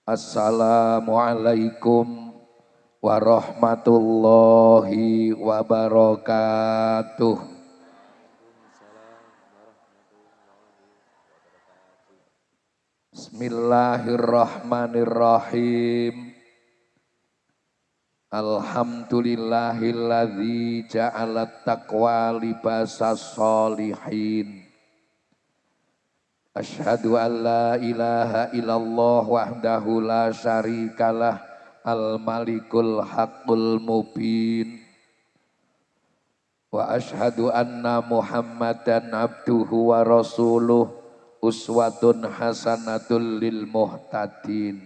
Assalamualaikum warahmatullahi wabarakatuh. Bismillahirrahmanirrahim. Alhamdulillahilladzi ja'alat taqwa libasas sholihin. Asyhadu an la ilaha illallah wahdahu la syarikalah al-malikul haqqul mubin. Wa asyhadu anna Muhammadan abduhu wa rasuluh uswatun hasanatul lil muhtadin.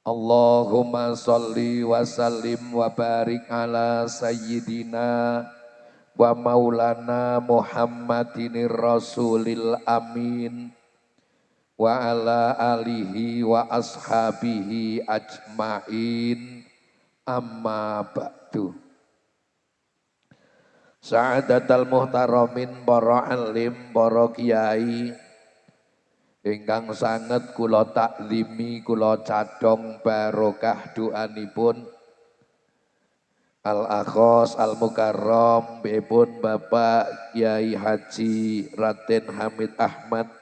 Allahumma sholli wa sallim wa barik ala sayyidina wa maulana Muhammadinir rasulil amin wa ala alihi wa ashabihi ajmain amma ba'du. Sa'adatal muhtaramin para alim, para kiai ingkang sanget kula taklimi, kula cadhong barokah doanipun Al-Akhos Al-Mukarram Bipun Bapak Kiai Haji Raden Hamid Ahmad,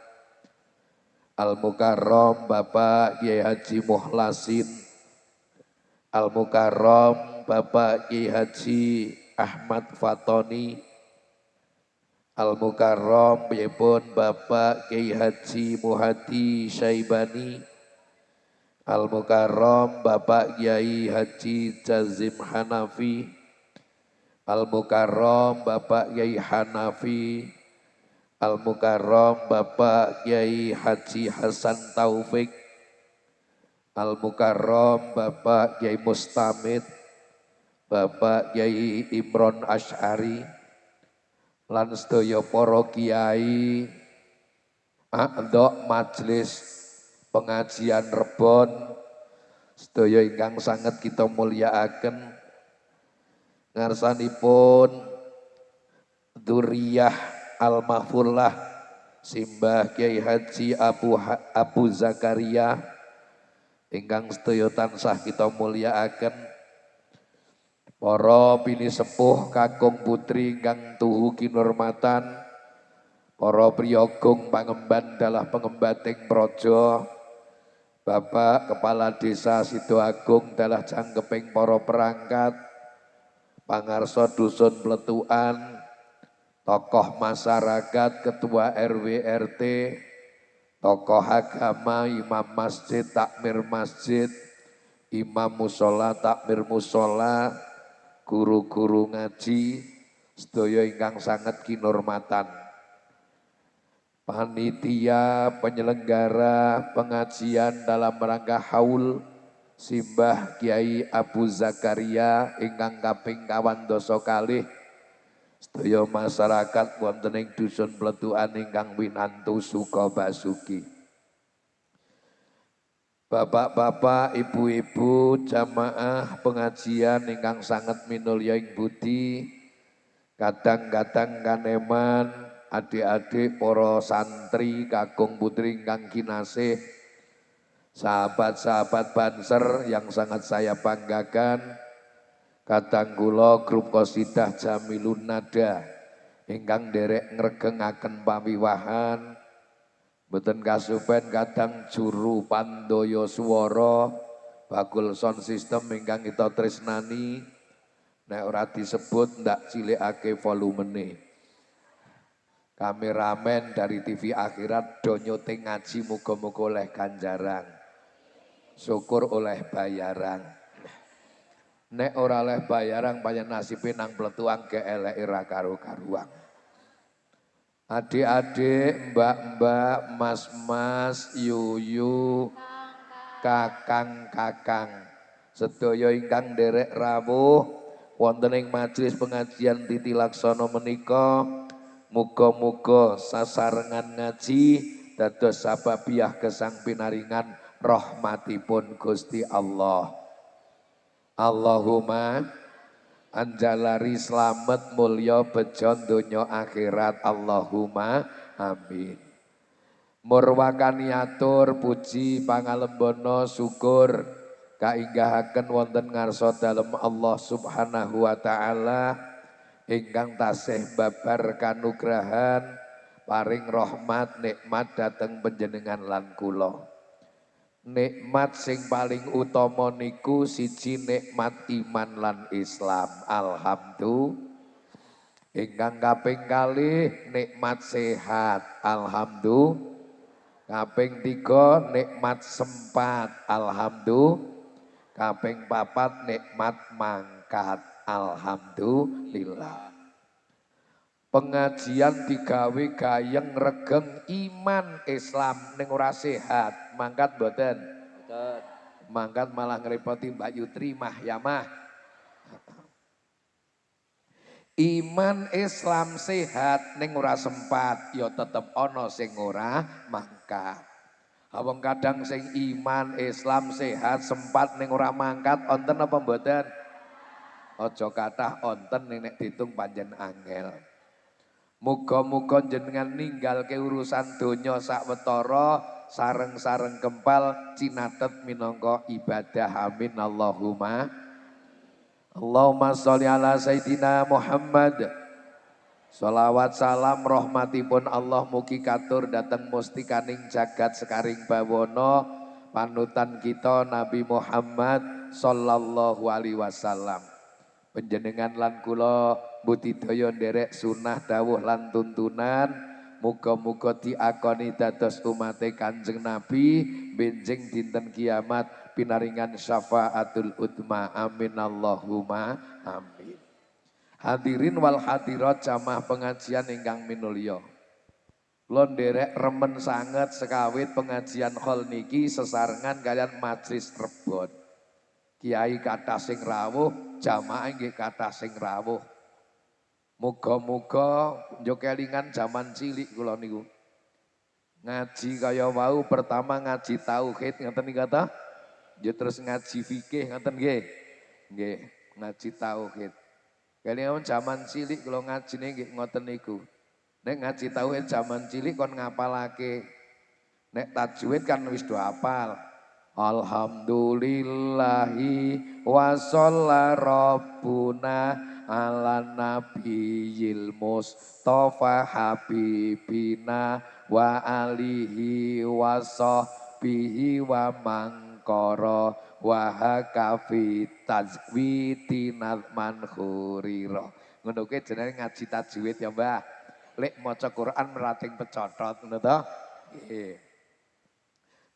Al-Mukarram Bapak Kiai Haji Muhlasin, Al-Mukarram Bapak Kiai Haji Ahmad Fatoni, Al-Mukarram Bipun Bapak Kiai Haji Muhadi Syaibani, Al-Mukarram Bapak Kiai Haji Jazim Hanafi, Al-Mukarram Bapak Kiai Hanafi, Al-Mukarram Bapak Kiai Haji Hasan Taufik, Al-Mukarram Bapak Kiai Mustamid, Bapak Kiai Imron Asy'ari, lan sedaya para kiai a'dha majelis pengajian Rebon, sedaya ingkang sanget kita mulyakaken, ngarsanipun dzurriyyah al-mahfurlah Simbah Kiai Haji Abu Zakaria ingkang sedaya tansah kita mulyakaken, para bini sepuh kakung putri ingkang tuhu kinurmatan, para priyagung pangemban dalah pengembating praja, Bapak Kepala Desa Sidoagung dalah janggeping para perangkat, pangarsa dusun Pletukan, tokoh masyarakat, ketua RW RT, tokoh agama, imam masjid, takmir masjid, imam musola, takmir musola, guru-guru ngaji, sedaya ingkang sanget kinurmatan, panitia penyelenggara pengajian dalam rangka haul Simbah Kiai Abu Zakaria ingkang kaping 12 kalih, sedaya masyarakat wonten ing dusun Pletukan ingkang winantu suka basuki, bapak-bapak, ibu-ibu, jamaah pengajian ingkang sanget minulya ing budi, kadang-kadang kaneman, adik-adik para santri, kakung putri ingkang kinasih, sahabat-sahabat Banser yang sangat saya banggakan, kadang kula grup Qasidah Jamilun Nada ingkang derek ngregengaken pawiwahan, mboten kasupen kadang juru pandaya swara bakul sound system ingkang kita tresnani, nek ora disebut ndak cilikake volumene. Kameramen dari TV Akhirat do nyuting ngaji, muga-muga oleh ganjaran, syukur oleh bayaran. Nek ora oleh bayaran pancen nasibe nang Pletukan keeleke ra karo-karuan. Adik-adik, mbak-mbak, mas-mas, yuyu, kakang-kakang, sedaya ingkang nderek rawuh wonten ing majelis pengajian Titi Laksana menika, muga-muga sasarengan ngaji dados sababiah gesang pinaringan rahmatipun Gusti Allah. Allahumma anjalari slamet mulya bejo donya akhirat, Allahumma amin. Murwakaniatur puji pangalembono syukur kainggahaken wonten ngarsa dalem Allah Subhanahu wa taala ingkang tasih babar kanugrahan paring rahmat nikmat dhateng panjenengan lan kula. Nikmat sing paling utama niku siji nikmat iman lan Islam. Alhamdulillah. Ingkang kaping kalih nikmat sehat. Alhamdulillah. Kaping 3 nikmat sempat. Alhamdulillah. Kaping 4 nikmat mangkat. Alhamdulillah. Pengajian digawe gayeng regeng iman Islam ning ora sehat. Mangkat mboten? Mboten. Mangkat malah ngrepoti Mbak Yutri mah ya mah. Iman Islam sehat ning ora sempat ya tetep ana sing ora mangkat. Awang kadang sing iman Islam sehat sempat ning ora mangkat onten apa mboten? Aja kathah onten nek ditung panjen angel. Muga-muga jenengan ninggalke urusan donya sawetara sareng-sareng kempal cinatet minangka ibadah. Amin Allahumma. Allahumma sholli ala Sayyidina Muhammad. Sholawat salam rahmatipun Allah mugi katur dateng mustikaning jagat sekaring bawana panutan kita Nabi Muhammad sallallahu alaihi wasallam. Panjenengan lan kula budidaya nderek sunah dawuh lan tuntunan muga-muga diakoni dados umate Kanjeng Nabi benjing dinten kiamat pinaringan syafaatul utma. Amin Allahumma amin. Hadirin wal hadirat jamaah pengajian ingkang minulya. Kula nderek remen sanget sekawit pengajian hol niki sesarengan kalian majelis rebon. Kiai kathah sing rawuh, jamaah nggih kathah sing rawuh. Muga-muga njuk kelingan jaman cilik kula niku. Ngaji kaya wau pertama ngaji tauhid ngoten niku ta? Ya terus ngaji fikih ngoten nggih. Nggih, ngaji tauhid. Kelingan jaman cilik kula ngajine nggih ngoten niku. Nek ngaji tauhid jaman cilik kon ngapalake. Nek tajwid kan wis do hafal. Alhamdulillahi wa shalla rabbuna ala nabiyil mustafa habibina wa alihi wa sahbihi wa mangkara wa hakafi tajwidinal manhurira. Ngono kuwi jenenge ngaji tajwid ya, Mbah. Lek maca Quran merating pecotot ngono to? Nggih.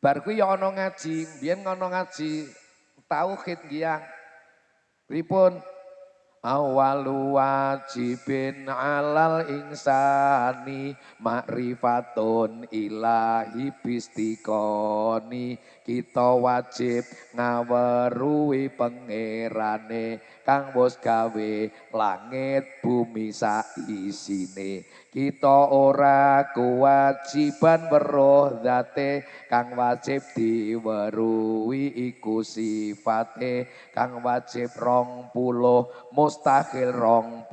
Bar kuwi ya ana ngaji, biyen ana ngaji tauhid nggih. Pripun? Awalu wajibin alal insani ma'rifatun ilahi bistikoni. Kita wajib ngaweruhi pangerane kang wis gawe langit bumi saisine. Kita ora kewajiban weruh zate kang wajib diweruhi iku sifate kang wajib 20 mustahil 20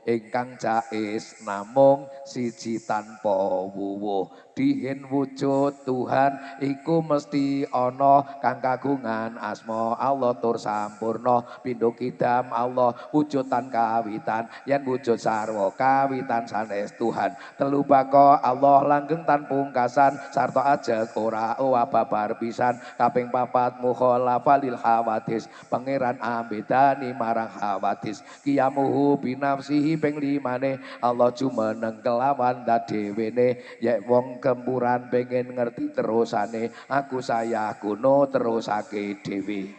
ingkang jais namung siji tanpa wuwuh. Dihin wujud Tuhan iku mesti ana kang kagungan asma Allah tur sampurna. Pindho kidam Allah wujudan kawitan yen wujud sarwa kawitan sanes Tuhan. Telu baka Allah langgeng tan pungkasan sarta ajeg ora babar pisan. Kaping 4 mukhalafah lil hawadis pangeran ambedani marang hawadis. Kiyamuhu binafsihi ping 5 Allah jumeneng kelawan dadewene yek wong gempuran pengen ngerti terusane aku saya kuno terusake dhewe.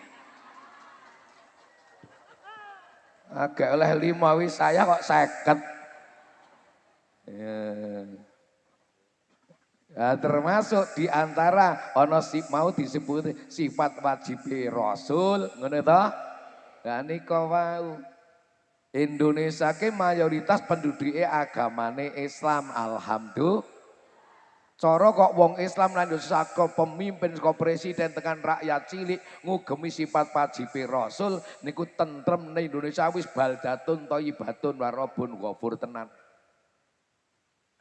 Agak oleh 5 wis saya kok 50. Ya, termasuk diantara ono mau disebut sifat wajib Rasul ngono to. Lah nika wau Indonesia ke mayoritas penduduknya agamane Islam. Alhamdulillah. Cara kok wong Islam lanjut saka pemimpin saka presiden tekan rakyat cilik ngugemi sifat wajibe Rasul niku tentrem ning Indonesia wis baldatun thayyibatun warabun ghafur tenan.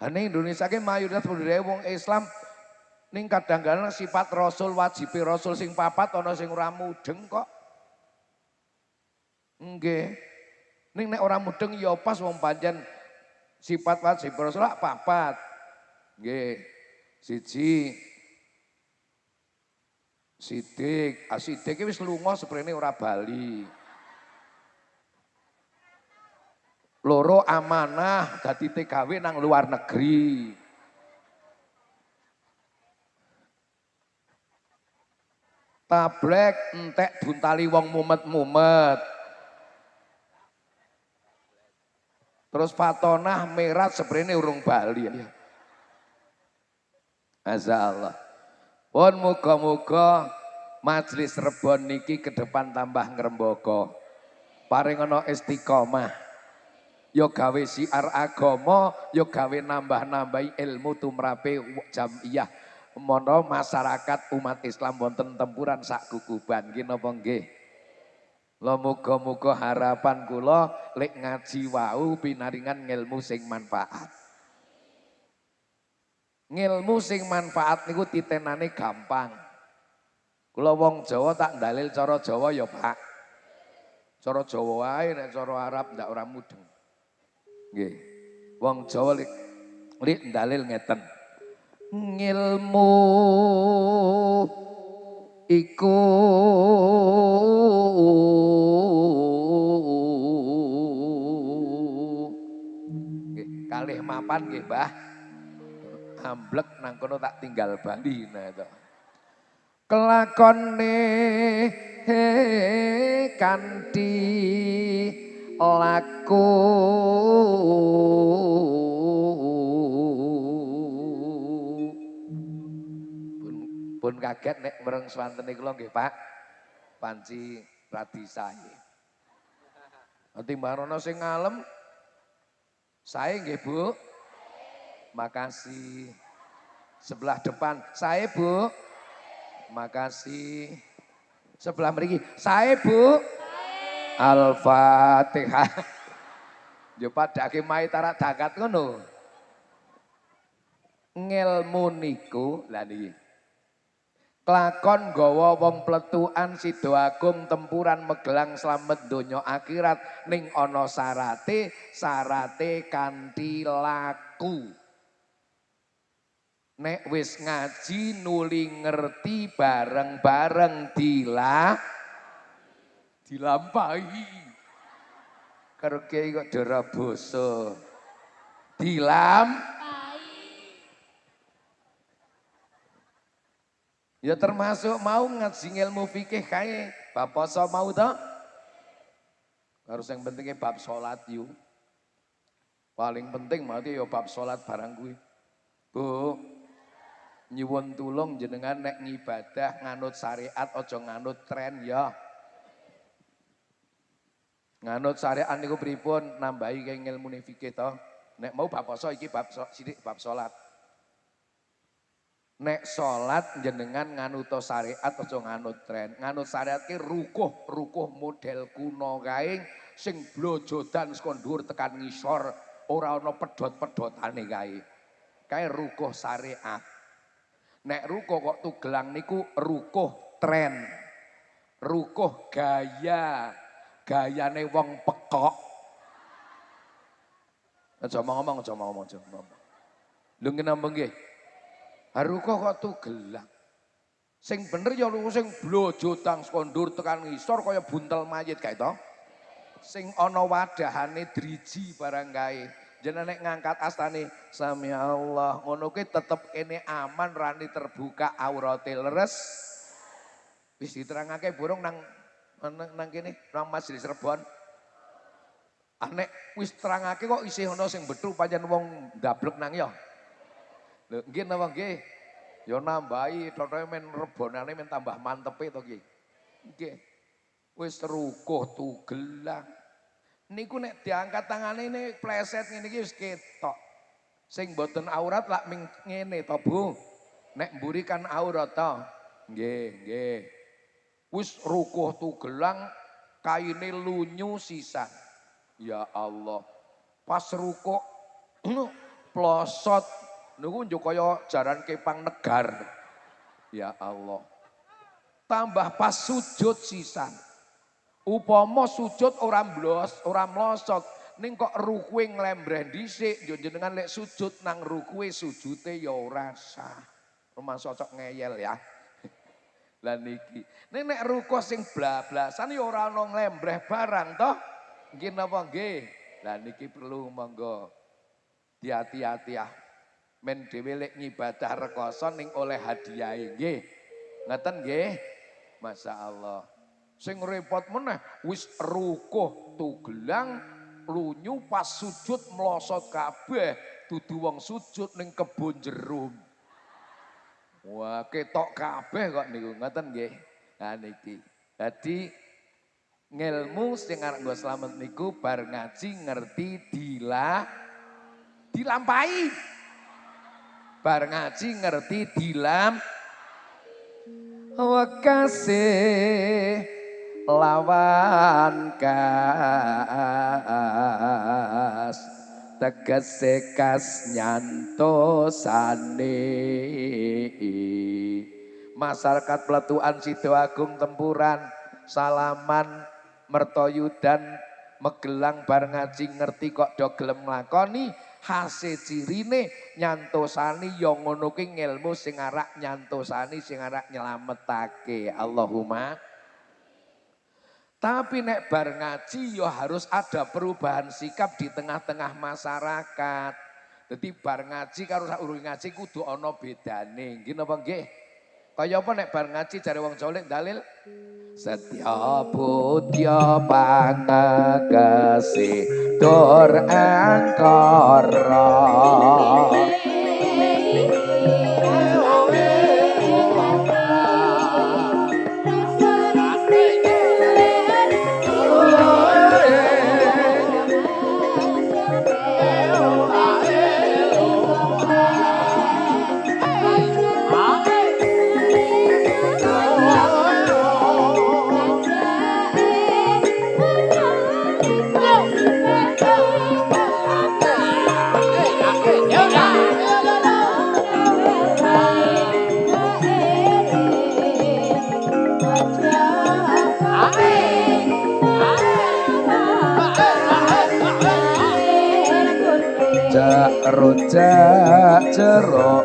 Ning Indonesia ke mayoritas penduduk wong Islam Ning kadang-kadang sifat Rasul wajib Rasul sing papat ana sing ora mudeng kok. Nggih. Ning nek ora mudeng ya pas wong pancen sifat wajib Rasul papat. Nggih. Siji Sidik, Sidik wis lunga seprene ora bali. Loro amanah dadi TKW nang luar negeri. Tablek entek buntali wong mumet-mumet. Terus Fatonah Merat seprene urung bali. Masyaallah. Pun muga-muga majelis Rebon niki ke depan tambah ngrembaka. Paring ana istiqomah. Yo gawe siar agama, yo gawe nambah-nambahi ilmu tumrape jamiyah. Mono masyarakat umat Islam wonten tempuran sak guguban. Nggih napa nggih? Lah muga-muga harapan kula lek ngaji wau pinaringan ngilmu sing manfaat. Ngilmu sing manfaat niku titenane gampang. Kula wong Jawa tak dalil cara Jawa ya, Pak. Cara Jawa wae nek cara Arab ndak ora mudeng. Nggih. Wong Jawa lek dalil ngeten. Ngilmu iku nggih kalih mapan nggih, Mbah. Amblek nang kono tak tinggal bali nah itu. Kelakone kanthi laku pun kaget nek mereng swantene kula nggih Pak. Panci radi sae. Nanti Mbak Rono sing ngalem sae nggih Bu. Makasih. Sebelah depan sae Bu. Makasih. Sebelah mriki sae Bu. Al-Fatihah. Yo padake mai tarak dakat ngono. Ngilmu niku lha niki. Klakon gawa wong pletukan Sida Agung tempuran Magelang slamet donya akhirat ning ana syarate kanthi laku. Nek wis ngaji nuli ngerti bareng-bareng dilampahi. Karo kiai kok dora basa. Ya termasuk mau ngaji ilmu fikih kae bab poso mau to? Harus yang pentingnya bab salat yu. Paling penting mati ya bab salat barang kuwi. Bu, nyuwun tulung jenengan nek ngibadah nganut syariat aja nganut tren ya. Nganut syariat niku pripun nambahi kae ngilmune fikih to. Nek mau bab poso iki bab sithik bab salat. Nek salat jenengan nganut syariat aja nganut tren. Nganut syariat ki rukuh model kuno kae sing blojodan saka dhuwur tekan ngisor, ora ana pedhot-pedhotane kae. Kae rukuh syariat. Nek rukuh kok tugelang niku rukuh tren. Rukuh gaya. Gayane wong pekok. Aja ngomong. Lho napa nggih? Haruko kok tugelang. Sing bener ya lu sing blojotang saka ndur tekan ngisor kaya buntel mayit kae to. Sing ana wadahane driji barang kae. Jenenge nek ngangkat astane Sami Allah ngono kuwi tetep kene aman rani terbuka aurate leres. Wis diterangake burung nang kene nang Majelis Rebon. Nek wis terangake kok isih ana sing bethu pancen wong ndablek nang ya. Lho nggih napa nggih? Ya nambahi thothoe men rebonane men tambah mantepe to nggih. Nggih. Wis rukuh tugelang. Niku nek diangkat tangane ini pleset ngene iki wis ketok. Sing mboten aurat lak ming ngene to Bu. Nek mburi kan aurat to. Nggih. Wis rukuh tugelang kaine lunyu sisan. Ya Allah. Pas rukuh plosot niku njuk kaya jaran kepang negar. Ya Allah. Tambah pas sujud sisan. Upama sujud ora mlosot, ning kok rukuwe nglembreh dhisik, yo jenengan lek sujud nang rukuwe sujute ya ora sah. Rumah sosok ngeyel ya. Lah niki, nek ruko sing blablasan ya ora ana nglembreh barang toh. Nggih napa nggih? Lah niki perlu monggo hati-hati ya. Men dhewe lek ngibadah rekoso ning oleh hadiahe nggih. Ngeten nggih? Masyaallah. Sing repot meneh wis rukuh tugelang lunyu pas sujud mlosot kabeh dudu wong sujud ning kebon jerum. Wah, ketok kabeh kok niku ngoten nggih. Nah niki. Dadi ngilmu sing arep nggo slamet niku bar ngaji ngerti dilampahi. Bar ngaji ngerti Wakasih lawan kas tegese kas nyantosane. Masyarakat Pletukan Sidoagung Tempuran salaman mertoyudan Magelang bar ngaji ngerti kok do gelem nglakoni hasil cirine nyantosani ya ngono ki ngilmu sing arak nyantosani sing arak nyelametake. Allahumma. Tapi nek bar ngaji ya harus ada perubahan sikap di tengah-tengah masyarakat. Jadi bar ngaji karo saurunge ngaji kudu ana bedane. Nggih napa nggih? Kaya apa nek bar ngaji jare wong Jawa dalil Setya budya pangekesi tur angkara. Rujak jeruk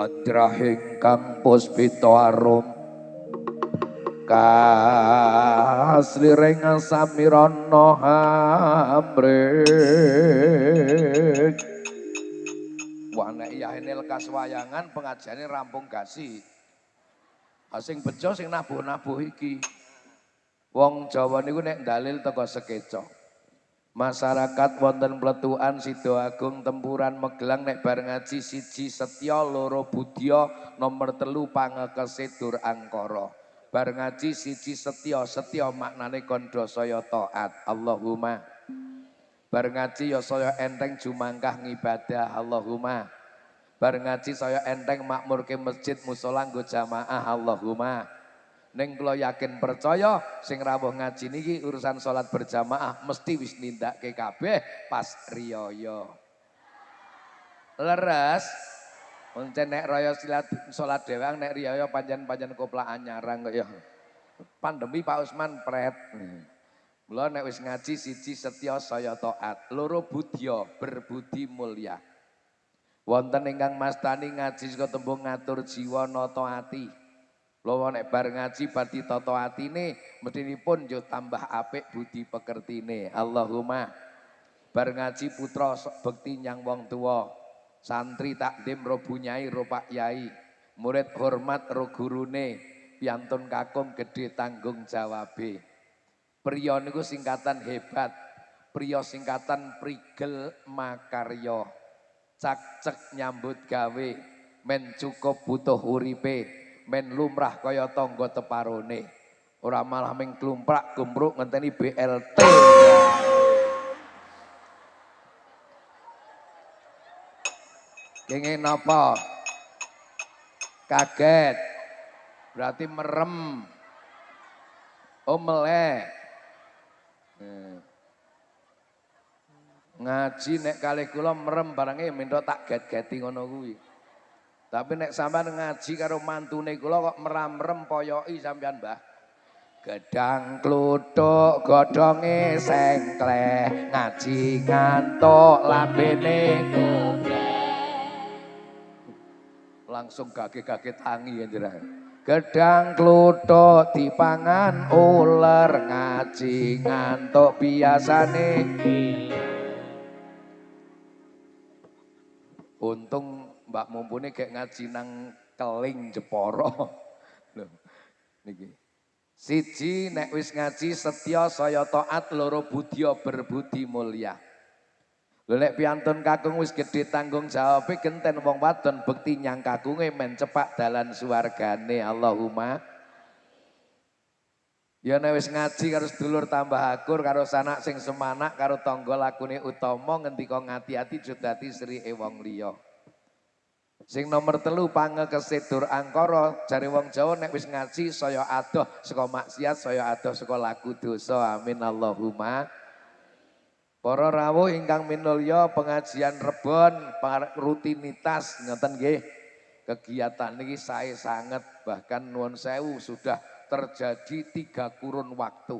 andrahing kang puspita arum kasliring samirana hamring. Wah nek yahene lekas wayangan pengajiane rampung gasi. Sing bejo sing nabuh-nabuh iki. Wong Jawa niku nek dalil teko sekeca. Masyarakat wonten Pletukan Sidoagung Tempuran Magelang nek bar ngaji siji setya loro budya nomor 3 pangekesi dur angkara. Bar ngaji siji setya maknane kandha saya taat. Allahumma. Bar ngaji ya saya enteng jumangkah ngibadah. Allahumma. Bar ngaji saya enteng makmurke masjid musala nggo jamaah. Allahumma. Ning kula yakin percaya sing rawuh ngaji niki urusan salat berjamaah mesti wis nindakke kabeh pas riyaya. Leres. Pancen nek raya salat dewang nek riyaya panjen-panjen koplaan nyarang kok ya. Pandemi Pak Usman pret. Mula nek wis ngaji siji setya saya taat, loro budya berbudi mulya. Wonten ingkang mastani ngaji saka tembung ngatur jiwa nata ati. Lha nek bar ngaji badhe tata atine medhinipun yo tambah apik budi pekertine. Allahumma. Bar ngaji putra bekti nyang wong tuwa, santri takdim ro bunyai ro pak yai, murid hormat ro gurune, piantun kakung gede tanggung jawabe. Priya niku singkatan hebat. Priya singkatan prigel makarya. Cak-cek nyambut gawe, men cukup butuh uripe, men lumrah kaya tangga teparone. Ora malah ming klumprak gumruk ngenteni BLT. Kenging napa? Kaget. Berarti merem. Oh melek. Ngaji nek kalih kula merem barange minta tak get-geti ngono kuwi. Tapi nek sampean ngaji karo mantune kula kok meram-merem poyoki sampean, Mbah. Gedang kluthuk godhonge sengkleh, ngaji ngantuk lambene langsung gage-gage tangi ya. Gedang kluthuk dipangan uler, ngaji ngantuk biasane. Untung Mbak Mumpuni kayak ngaji nang Keling Jepara. Lho niki. Siji nek wis ngaji setya saya taat, loro budya berbudi mulya. Lho nek piantun kakung wis gedhe tanggung jawabe genten wong wadon bekti nyang kakunge men cepak dalan suwargane. Allahumma. Ya nek wis ngaji karo sedulur tambah akur, karo sanak sing semanak, karo tangga lakune utama, ngendika ngati-ati aja dadi srike wong liya. Sing nomor 3 pangekese dur angkara, jare wong Jawa nek wis ngaji saya adoh saka maksiat, saya adoh saka laku dosa. Amin Allahumma. Para rawuh ingkang minulya, pengajian rebon, rutinitas ngoten nggih. Kegiatan niki sae sanget, bahkan nuwun sewu sudah terjadi 3 kurun waktu.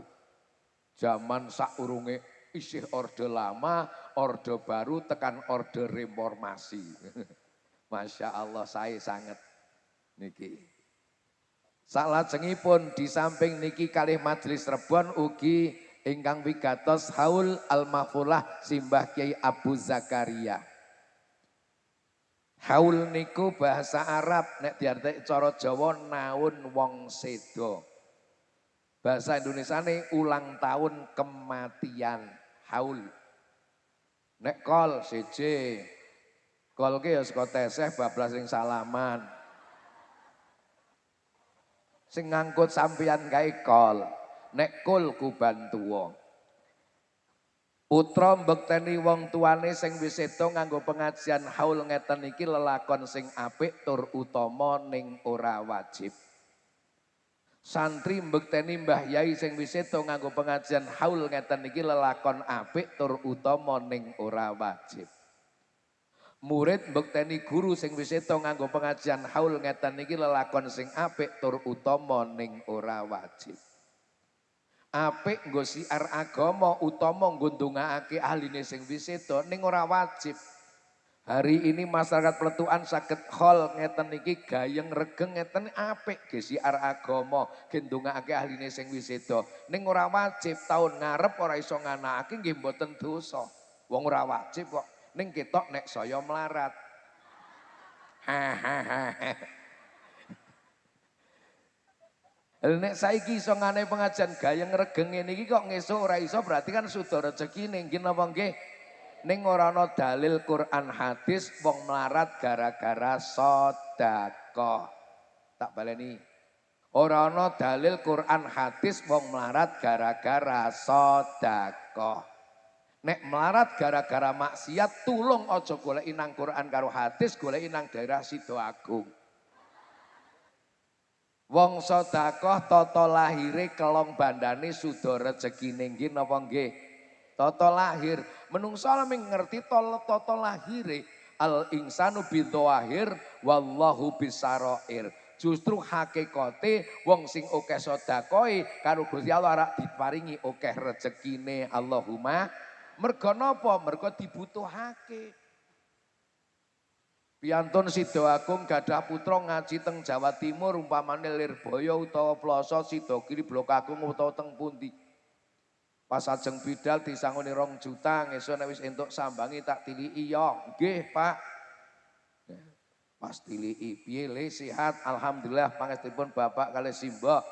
Zaman sakurunge isih orde lama, orde baru tekan orde reformasi. Masya Allah sae sanget niki. Salajengipun di samping niki kalih majelis rebon ugi ingkang wigatos haul al-mahfulah simbah Kiai Abu Zakaria. Haul niku bahasa Arab, nek diartike cara Jawa naun wong sedo. Bahasa Indonesia ini ulang tahun kematian, haul. Nek kol siji, kol ki ya saka teseh bablas sing salaman. Sing ngangkut sampeyan kae kol, nek kul kuban tuwa. Putra mbekteni wong tuane sing wis sedo nganggo pengajian haul ngeten iki lelakon sing apik tur utama ning ora wajib. Santri mbekteni Mbah Yai sing wis sedo nganggo pengajian haul ngeten iki lelakon apik tur utama ning ora wajib. Murid mbekteni guru sing wis sedo nganggo pengajian haul ngeten iki lelakon sing apik tur utama ning ora wajib. Apik nggo siar agama, utama nggo ndongaake ahline sing wis sedo ning ora wajib. Hari ini masyarakat Pletukan saged khol ngeten iki gayeng regeng ngeten apik ge siar agama, ge ndongaake ahline sing wis sedo ning ora wajib. Taun ngarep ora iso nganakake nggih mboten dosa. Wong ora wajib kok, ning ketok nek saya melarat. Nek saiki iso ngane pengajian gayeng regeng ngene iki kok ngesuk ora iso, berarti kan suda rezekine nggih napa nggih? Ning ora ana dalil Quran hadis wong melarat gara-gara sedekah. Tak baleni. Ora ana dalil Quran hadis wong melarat gara-gara sedekah. Nek melarat gara-gara maksiat tulung aja goleki nang Quran karo hadis, goleki nang daerah Sidoagung. Wong sedekah tata lahire kelong bandane suda rezekine nggih napa nggih? Tata lahir. Menungso ming ngerti tata lahire. Al insanu bidzahir wallahu bisarair. Justru hakikate wong sing akeh sedekahe karo Gusti Allah rak diparingi akeh rezekine. Allahumma. Mergo napa? Mergo dibutuhake. Piantun Sidoagung gadah putra ngaji teng Jawa Timur umpamane Lirboyo utawa Ploso Sidogiri Blok Agung utawa teng pundi. Pas ajeng bidal disangoni 2 juta ngesuk nek wis entuk sambangi tak tiliki iya. Nggih, Pak. Pasti lii piye le sehat alhamdulillah pangestunipun bapak kalih simbok.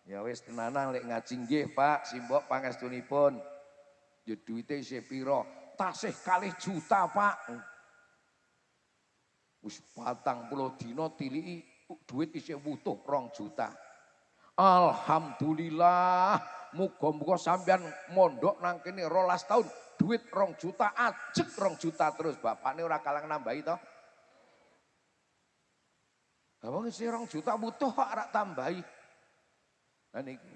Ya wis tenanan lek ngaji nggih Pak simbok pangestunipun. Ya duwite isih pira? Tasih 2 juta Pak. Wis 40 dina tiliki duit isih wutuh 2 juta. Alhamdulillah, muga-muga sampean mondok nang kene 12 tahun, duit 2 juta ajeg 2 juta terus. Bapakne ora kalang nambahi to. Lah wong isih 2 juta butuh kok ora tambahi. Lah niki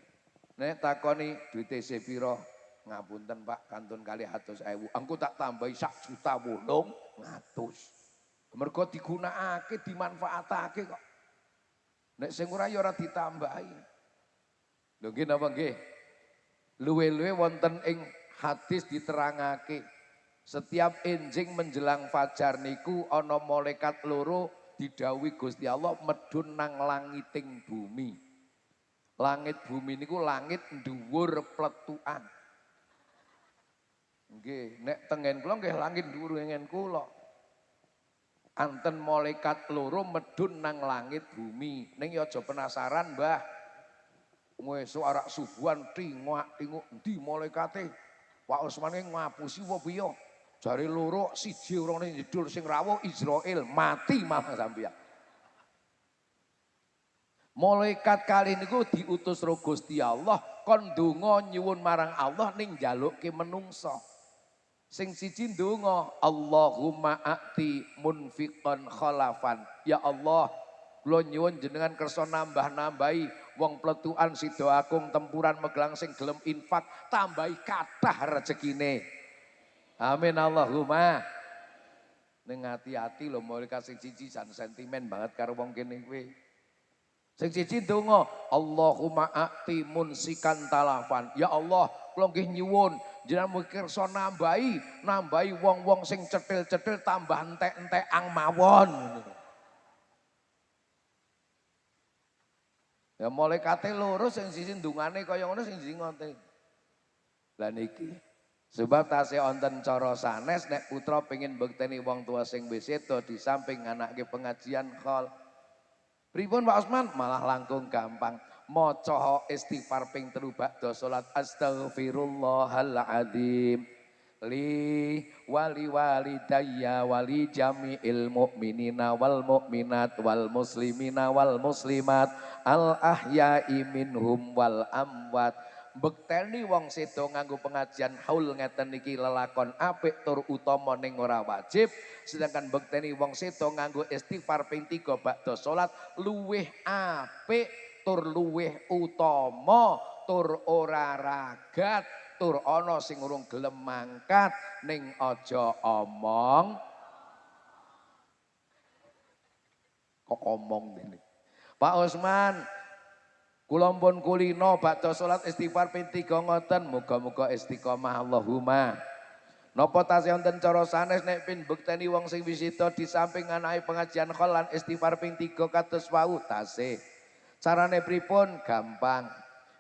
nek takoni duite isih pira? Ngapunten Pak, kantun 200.000. Engko tak tambahi 1 juta 800. Mergo digunakake, dimanfaatake kok. Nek sing ora ya ora ditambahi. Lho nggih napa nggih? Luwe-luwe wonten ing hadis diterangake. Setiap enjing menjelang fajar niku ana malaikat loro didhawuhi Gusti Allah medhun nang langiting bumi. Langit bumi niku langit dhuwur pletukan. Nggih, nek tengen kula nggih langit dhuwur ngen kula. Anten malaikat loro medhun nang langit bumi. Ning ya aja penasaran, Mbah. Esuk arak subuhan tingok endi malaikate. Pak Usman ki ngapusi apa piye? Jare loro siji urane njedul sing rawuh Israil mati malah sampeyan. Malaikat kali niku diutus ro Gusti Allah kon ndonga nyuwun marang Allah ning njalukke menungso. Sing siji ndonga, Allahumma a'ti munfiqan khalafan. Ya Allah, kula nyuwun jenengan kersa nambah-nambahi wong pletukan sida agung tempuran Magelang sing gelem infak, tambahi kathah rezekine. Amin Allahumma. Ning hati-hati lho malaikat sing siji jan sentimen banget karo wong kene kuwi. Sing siji ndonga, Allahumma a'ti munsikan talafan. Ya Allah, kula nggih nyuwun jenengan mugi kersa nambahi wong-wong sing cetil-cetil tambah entek-entekang mawon. Ya malaikate loro sing siji ndungane kaya ngono sing siji ngoten. Lah niki sebab tasih wonten cara sanes nek putra pengin mbekteni wong tua sing wis sedo di samping anake pengajian khol. Pripun Pak Usman? Malah langkung gampang. Maca istighfar ping 3 ba'da salat astaghfirullahaladzim li wali walidayya wali jami'il mu'minina wal mu'minat wal muslimina wal muslimat al ahya'i minhum wal amwat. Bekteni wong sedo nganggo pengajian haul ngeten niki lelakon apik tur utama ning ora wajib, sedangkan bekteni wong sedo nganggo istighfar ping 3 ba'da salat luweh apik tur luweh utama tur ora ragat tur ana sing urung gelem mangkat ning aja omong kok omong dene Pak Usman. Kula pun kulino ba'da salat istighfar ping 3 ngoten, muga-muga istiqomah Allahumma. Napa tasih wonten cara sanes nek pin bekteni wong sing wisita di samping anake pengajian khol lan istighfar ping 3 kados wau tasih. Carane pripun? Gampang.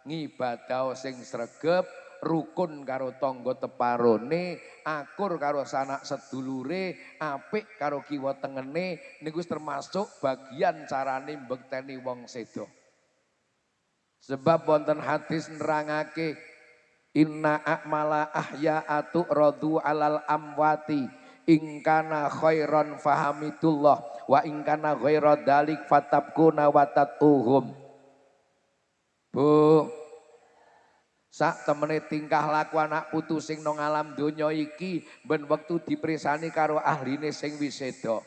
Ngibadah sing sregep, rukun karo tangga teparone, akur karo sanak sedulure, apik karo kiwa tengene niku termasuk bagian carane bekteni wong sedo. Sebab wonten hadis nerangake inna a'mala ahya'atu radu alal amwati ingkana khairan fahamidullah wa ingkana ghaira dalik fatabkuna watatuhum. Bu, sak temene tingkah laku anak putu sing nang alam donya iki ben wektu dipresani karo ahline sing wis seda.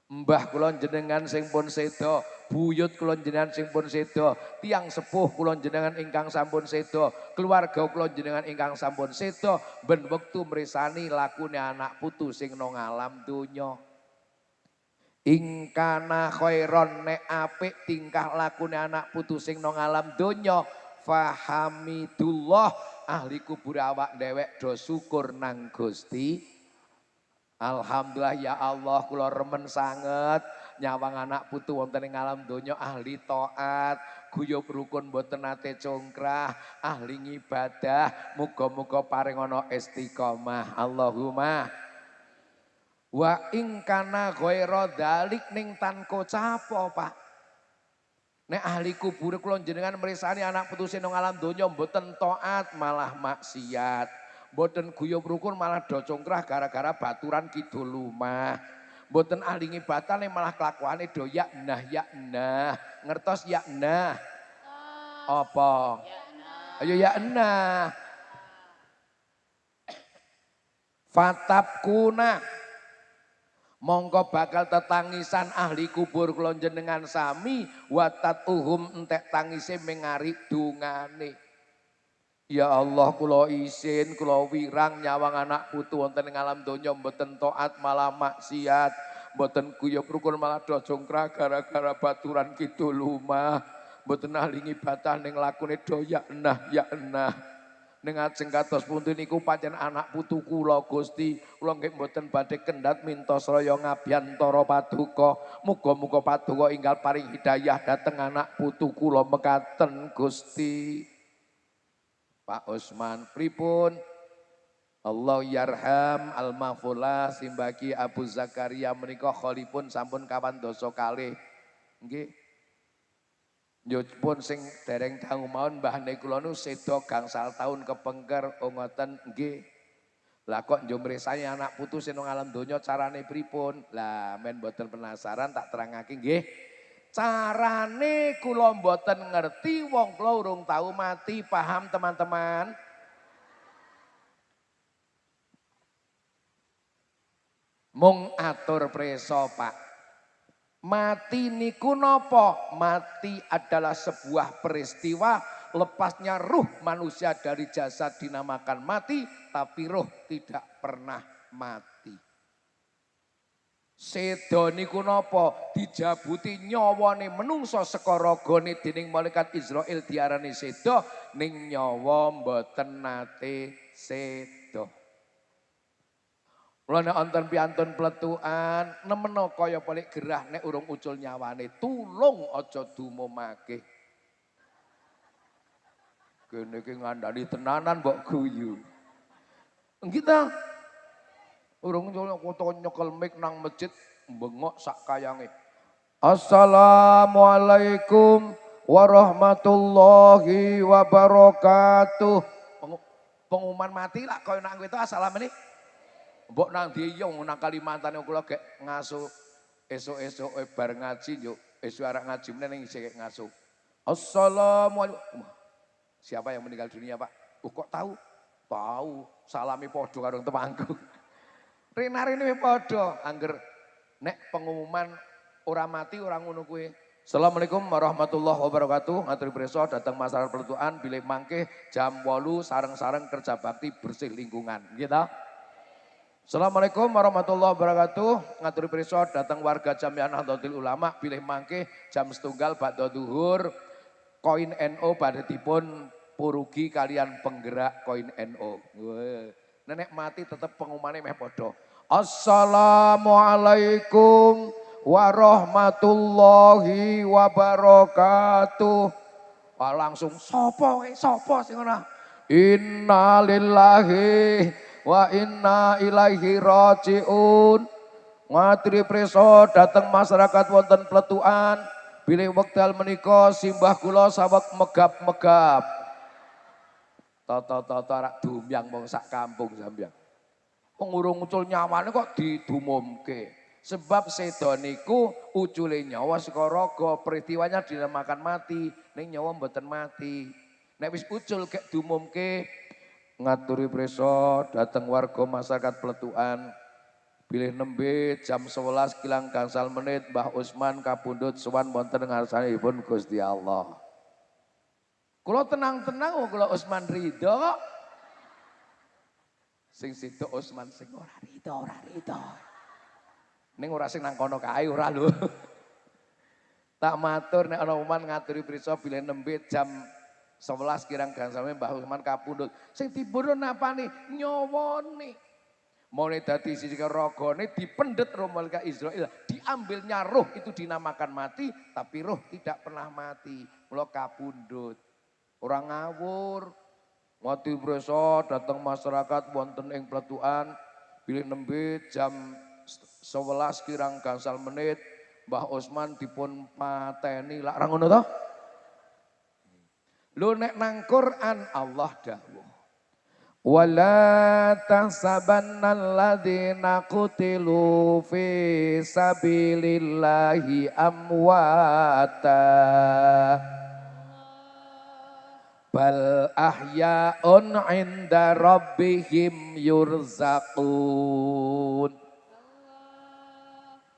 Mbah kula jenengan sing pun seda, buyut kula jenengan sing pun seda, tiyang sepuh kula jenengan ingkang sampun seda, keluarga kula jenengan ingkang sampun seda, ben wektu mresani lakune anak putu sing nang alam donya. Ingkana khairon nek apik tingkah lakune anak putu sing nang alam donya, fahamidullah ahli kubur awak dhewek do syukur nang Gusti. Alhamdulillah ya Allah kula remen sanget nyawang anak putu wonten ing alam donya ahli taat, guyub rukun boten nate congkrah, ahli ngibadah, muga-muga paring ana istiqomah. Allahumma. Wa ingkana ghaira dzalik ning tanko capo, Pak. Nek ahli kubur kula jenengan mresani anak putusin nang alam donya mboten taat malah maksiat. Mboten guyub rukun malah do congkrah gara-gara baturan kidul lumah. Mboten ahli ngibatan malah kelakuane do yaknah. Ngertos yaknah? Apa? Ayo yaknah. Fatabkuna. Mongko bakal tetangisan ahli kubur kula jenengan sami watatuhum entek tangise mengari dungane. Ya Allah kula isin kula wirang nyawang anak putu wonten ing alam donya mboten taat malah maksiat, mboten guyub rukun malah do jongkrak gara-gara baturan kidul lumah, mboten ahli ngibadah ning lakune do ya enah. Ning ajeng kados pundi niku pancen anak putu kula Gusti, kula nggih mboten badhe kendhat mintos raya ngabiyantara paduka. Muga-muga paduka ingkang paring hidayah dhateng anak putu kula mekaten Gusti. Pak Usman pripun? Allah yarham al-mahfulah simbagi Abu Zakaria menika kholipun sampun kawan dosa kalih. Nggih. Njupun sing dereng dangu mawon mbahne kula nu seda gangsal taun kepengker ngoten nggih. Lah kok njumresani anak putu sing nang alam donya carane pripun? Lah men mboten penasaran tak terangake nggih. Carane kula mboten ngerti wong kula urung tau mati, paham teman-teman? Mung atur preso, Pak. Mati niku napa? Mati adalah sebuah peristiwa lepasnya ruh manusia dari jasad dinamakan mati, tapi ruh tidak pernah mati. Seda niku napa? Dijabuti nyawane menungso saka ragane dening malaikat Israil diarani seda, ning nyawa mboten nate seda. Mula nek wonten piantun pletukan, nemeno kaya pelik gerah nek urung ucul nyawane, tulung aja dumumake. Kene iki ngandani tenanan mbok guyu. Nggih ta? Urung ucul nyekel mik nang masjid bengok sak kayange. Assalamualaikum warahmatullahi wabarakatuh. Pengumuman mati lah kaya nang kowe assalamualaikum. Mbok nang ndi yo nang Kalimantan kula gek ngaso esuk-esuk bar ngaji yo esuk arek ngaji meneh ning isih ngaso. Assalamualaikum. Siapa yang meninggal dunia, Pak? Kok tahu? Tahu. Salami padha karo temangku. Rene-rene padha angger nek pengumuman ora mati ora ngono kuwi. Assalamualaikum warahmatullahi wabarakatuh. Ngaturi preso datang masyarakat Pelituan bilih mangke jam 8 sareng-sareng kerja bakti bersih lingkungan. Nggih ta? Assalamualaikum warahmatullahi wabarakatuh. Ngaturi pirsa datang warga Jamiah Nahdlatul Ulama bilih mangke jam 1 ba'da zuhur koin NO badhe dipun purugi kalian penggerak koin NO. Nenek mati tetep pengumane meh padha. Assalamualaikum warahmatullahi wabarakatuh. Wah langsung sapa sing ngono? Innalillahi wa inna ilaihi rajiun. Ngaturi preso dateng masyarakat wonten Pletuan bilih wekdal menika simbah kula saweg megap-megap. Tata-tata rak dumyang wong sak kampung sampeyan. Wong urung ucul nyawane kok didumumke. Sebab seda niku ucule nyawa saka raga, peristiwanya dinamakan mati, ning nyawa mboten mati. Nek wis ucul kek dumumke ngaturi preso dateng warga masyarakat Pletuan bilih nembe jam 11 kilang gangsal menit Mbah Usman kapundhut sowan wonten ngarsanipun Gusti Allah. Kula tenang-tenang kula Usman ridho. Sing sida Usman sing ora ridho. Ning ora sing nang kono kae ora lho. Tak matur nek ana uman ngaturi preso bilih nembe jam 11 kirang gangsal Mbah Usman kapundhut. Sing dibunuh napane? Nyawane. Mone dadi sisi ragane dipendhet roh malaikat Israil, diambilnya roh itu dinamakan mati, tapi roh tidak pernah mati. Mula kapundhut. Ora ngawur. Mati preso dateng masyarakat wonten ing Pletuan bilih nembe jam 11 kirang gangsal menit Mbah Usman dipun pateni lak ra ngono to? Lho nek nang Quran Allah dawuh. Wala tahsabannal ladzina qutilu fi sabilillahi amwata bal ahya'un 'inda rabbihim yurzaqun.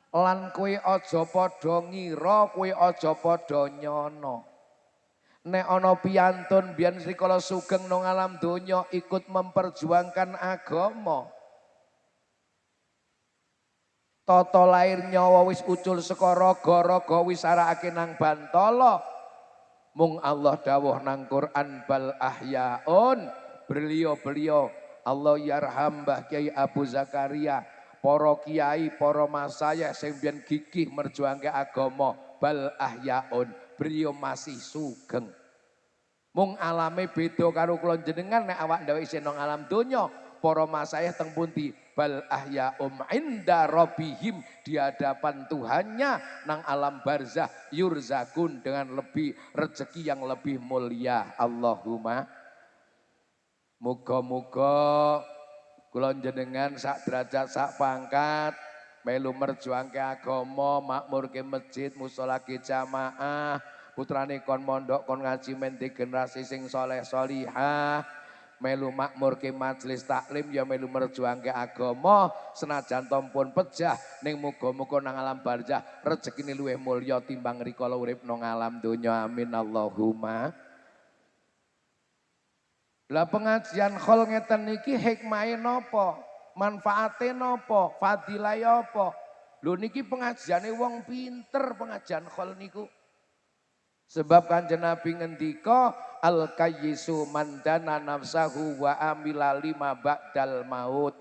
Lan kowe aja padha ngira, kowe aja padha nyono. Nek ana piyantun biyen rikala sugeng nang alam donya ikut memperjuangkan agama. Tata lair nyawa wis ucul saka raga-raga wis arakake nang Bantala. Mung Allah dawuh nang Quran bal ahyaun, beliau Allah yarham Mbah Kiai Abu Zakaria, para kiai, para masayah sing biyen gigih merjuangke agama, bal ahyaun, beliau masih sugeng. Mung alame beda karo kula jenengan nek awak dhewe isih nang alam donya, para masayah teng pundi? Bal ahyaum inda rabbihim, di hadapan Tuhannya nang alam barzah yurzakun dengan lebih rezeki yang lebih mulia. Allahumma muga-muga kula jenengan sak derajat sak pangkat melu merjuangke agama, makmurke masjid, musholake jamaah, putrane kon mondok kon ngaji menti generasi sing soleh solihah, melu makmurke majelis taklim ya melu merjuangke agama, senajan tompun pejah ning muga-muga nang alam barzah rezekine luwih mulya timbang rikala urip nang alam donya. Amin Allahumma. Lah pengajian khol ngeten niki hikmahe napa? Manfaate napa? Fadilahe apa? Lho niki pengajiane wong pinter pengajian khol niku. Sebab Kanjeng Nabi ngendika al-kayyisu man dana nafsahu wa amila lima ba'dal maut.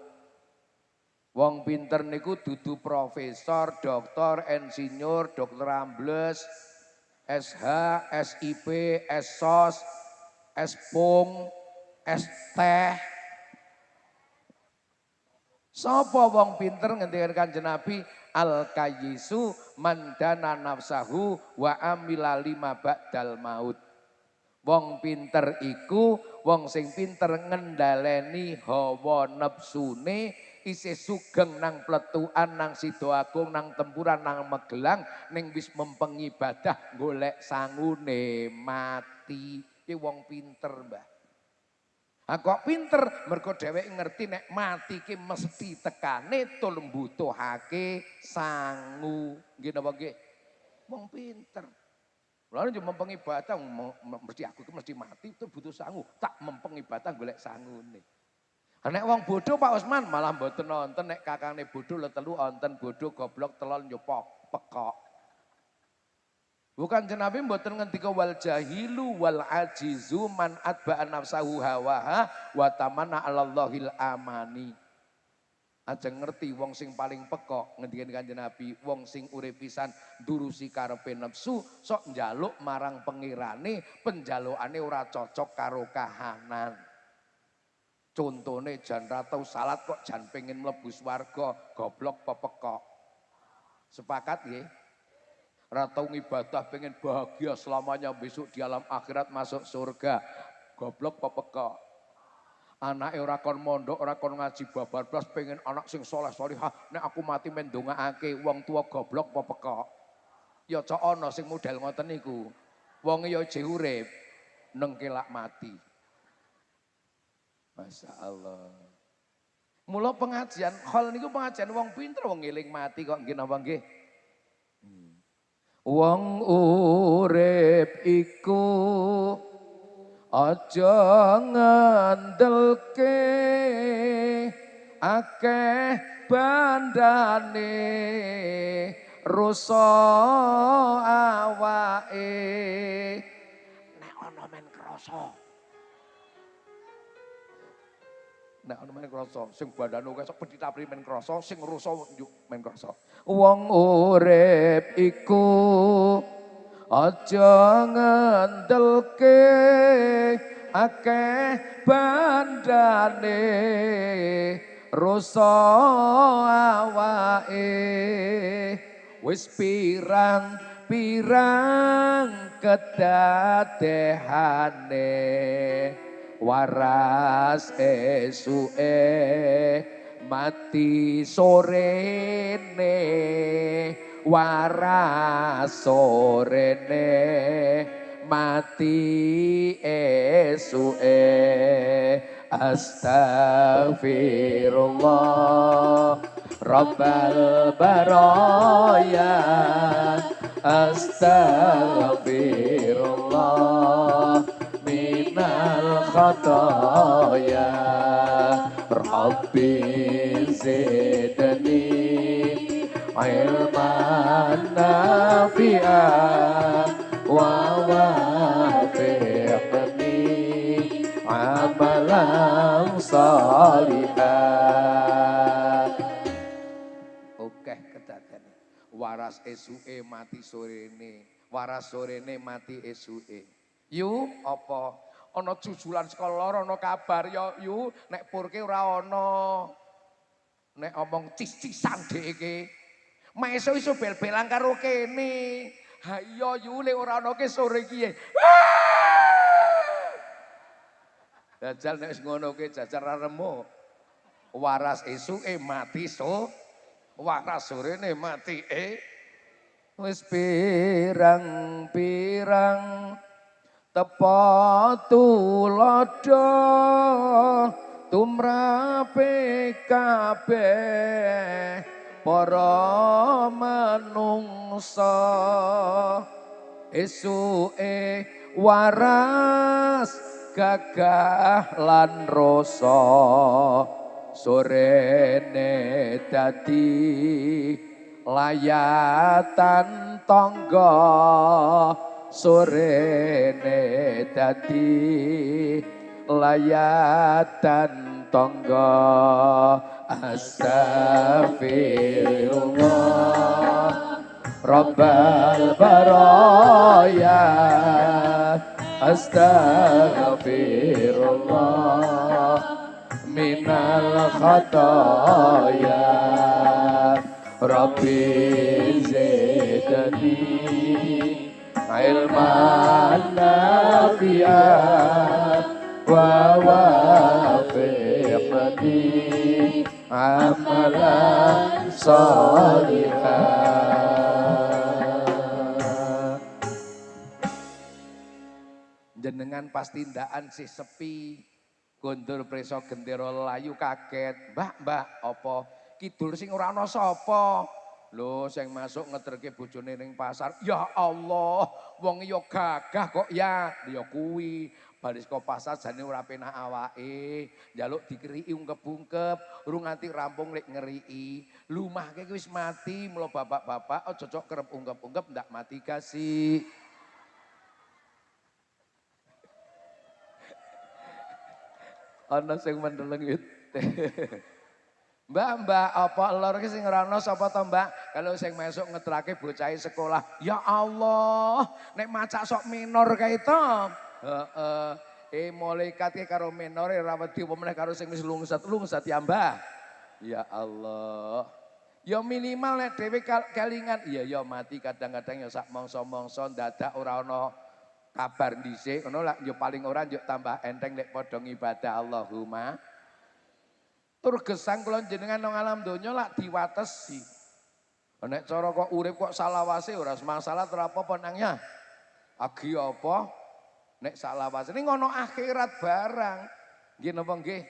Wong pinter niku dudu profesor, doktor, insinyur, dokter ambles, SH, SIP, SSOS, SPOM, STeh. Sapa wong pinter ngendikan Kanjeng Nabi al-kayyisu man dana nafsahu wa amila lima ba'dal maut. Wong pinter iku wong sing pinter ngendhaleni hawa nepsune, isih sugeng nang pletukan, nang Sidoagung, nang Tempuran, nang Magelang, ning wis mempeng ibadah golek sangune mati. Iki wong pinter, Mbah. Kok pinter mergo dheweke ngerti nek mati ki mesti tekane tul mbutuhake sangu. Nggih napa nggih? Wong pinter. Mulane yo mempeng ibadah mesti aku ki mesti mati itu butuh sangu. Tak mempeng ibadah golek sangune. Nek wong bodho Pak Usman malah mboten nonton nek kakangne bodho le telu onten bodho goblok telon yo pekok. Bukan Nabi mboten ngendika wal jahilu wal ajizu man atba'a nafsahu hawaha wa tamanna 'alallahil amani. Aja ngerti wong sing paling pekok ngendikan Kanjeng Nabi, wong sing urip pisan durusi karepe nafsu, sok njaluk marang pengirane, penjalukane ora cocok karo kahanan. Contone jan ra tau salat kok jan pengen mlebu swarga, goblok pepekok. Sepakat nggih? Ratau ibadah pengen bahagia selamanya besok di alam akhirat masuk surga, goblok pepeka. Anake ora kon mondok, ora kon ngaji babar blas pengen anak sing soleh solihah, nek aku mati men ndongaake, wong tua goblok pepeka. Ya cok ana sing model ngoten niku. Wong ya jek urip nengkelak mati. Masya Allah. Mula pengajian khol niku pengajian wong pinter, wong eling mati kok nggih napa nggih? Wong urip iku aja ngandelke akeh bandane rusa awake nek ana men krasa. Nek ana men krasa sing bandane kesok peditapri men krasa, sing rusa men krasa. Wong urip iku aja ngandelke akeh bandane rusa awake wis pirang-pirang kedadehane waras esuke mati sorene waras sorene mati esuke astagfirullah rabbal baraya astagfirullah minal khataya rabbi zidni ilman nafi'an wa wafiqni amalan salihan. Oke kedadane waras esuke mati sorene waras sorene mati esuke yu apa ana jujulan sekolah ana kabar ya yu nek purke ora ana nek omong cis-cisan dheke Maeso iso bel-belan karo kene. Ha iya yu lek ora ana ke sore iki. Jajal nek wis ngono ke jajal raremu. Waras esuke mati waras sorene mati wis pirang-pirang tepa tulodo tumrape kabeh para manungsa esuke waras gagah lan rasa sorene dadi layatan tangga sorene dadi layatan tangga astagfirullah rabbal baraya astagfirullah minal khataya rabbi zidni ilman nafi'an wa wafiqni amalan salihan. Jenengan pasti ndak sih sepi gondol preso gendera layu kaget mbak apa kidul sing ora ana sapa lho sing masuk ngeterke bojone ning pasar ya Allah wong ya gagah kok ya kuwi baris kok pasar jane ora penak awake njaluk dikeriki ungkep-ungkep urung nganti rampung lek ngeriki lumahke wis mati mula bapak-bapak aja cocok kerep ungkep-ungkep ndak mati kasih. Ana sing mendelengit. Mbak, apa lor ki sing ora ana sapa to, Mbak? Kalau sing mesuk ngetrake bocahe sekolah. Ya Allah, nek macak sok minor kae to. Heeh. Malaikat ki karo minore ora wedi apa meneh karo sing wis lungsat ya, Mbak. Ya Allah. Ya minimal nek dhewe kelingan, iya ya mati kadang-kadang ya sak mongso-mongso dadak ora ana kabar dhisik ngono lah yo paling ora yo tambah enteng nek padha ngibadah Allahumma. Tur gesang kula jenengan nang alam donya lak diwatesi. Nek cara kok urip kok salawase ora masalah ter apa-apa nangnya. Agi apa? Nek salawase ning ngono akhirat barang. Nggih napa nggih?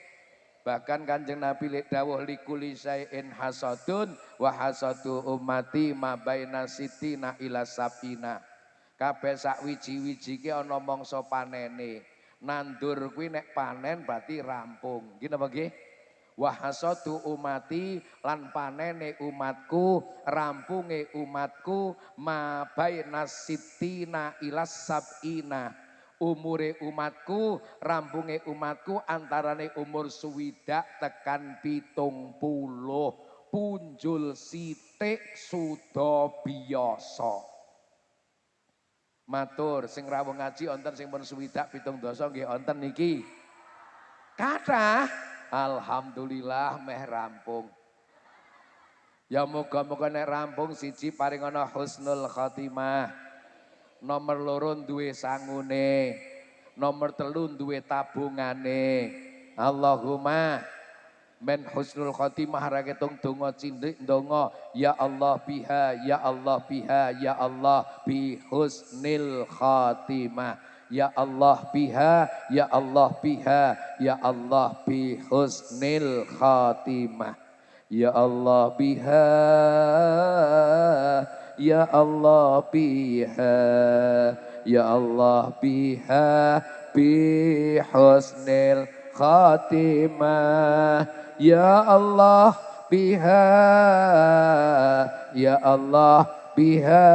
Bahkan Kanjeng Nabi lek dawuh likuli sayin hasadun wa hasadu ummati ma baina sitina ila sabina. Kabeh sak wiji-wiji ki ana mangsa panene. Nandur kuwi nek panen berarti rampung. Nggih napa nggih? Wa hasadu umati lan panene umatku, rampunge umatku ma baina sitina ila sabina. Umure umatku, rampunge umatku antarane umur swidak tekan 70. Punjul sithik suda biasa. Matur sing rawuh ngaji wonten sing pun swidak 70 nggih wonten niki. Kathah Alhamdulillah meh rampung. Ya moga-moga nek rampung siji paring ana husnul khotimah. Nomor loro duwe sangune. Nomor telu duwe tabungane. Allahumma men husnul khotimah ra ketung donga cindik ndonga ya Allah biha ya Allah biha ya Allah bi husnil khotimah. Ya Allah biha ya Allah biha ya Allah bi husnil khotimah. Ya Allah biha ya Allah biha ya Allah biha bi husnil khatimah. Ya Allah biha ya Allah biha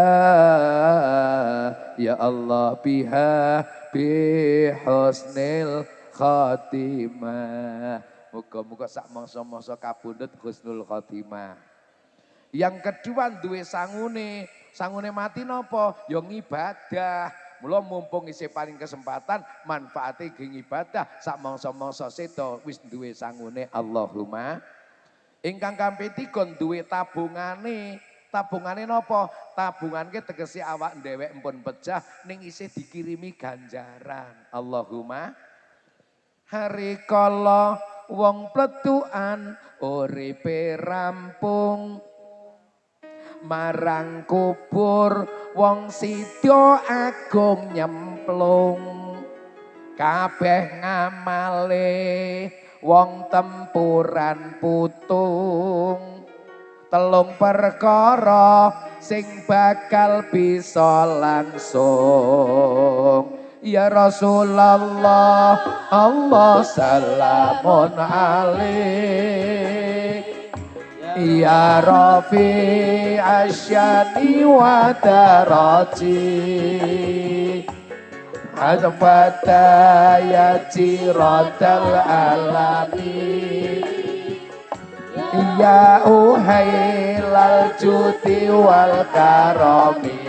ya Allah biha bi husnil khatimah. Muga-muga sak mangsa-mangsa kabundut husnul khotimah. Yang kedua duwe sangune. Sangune mati napa? Ya ngibadah. Mula mumpung isih paling kesempatan manfaate ge ibadah sak mangsa-mangsa seda wis duwe sangune Allahumma. Ingkang kaping 3 duwe tabungane. Tabungane napa? Tabunganke tegese awak dhewek empun pecah ning isih dikirimi ganjaran. Allahumma. Hari kala wong pletukan uripe rampung marang kubur wong sidya agung nyemplung kabeh ngamale wong tempuran putung telung perkara sing bakal bisa langsung. Ya Rasulullah Allah salamun alaik ya Rafi asyani wa daraji hadfata ya jiratal alami ya uhailal judi wal karami.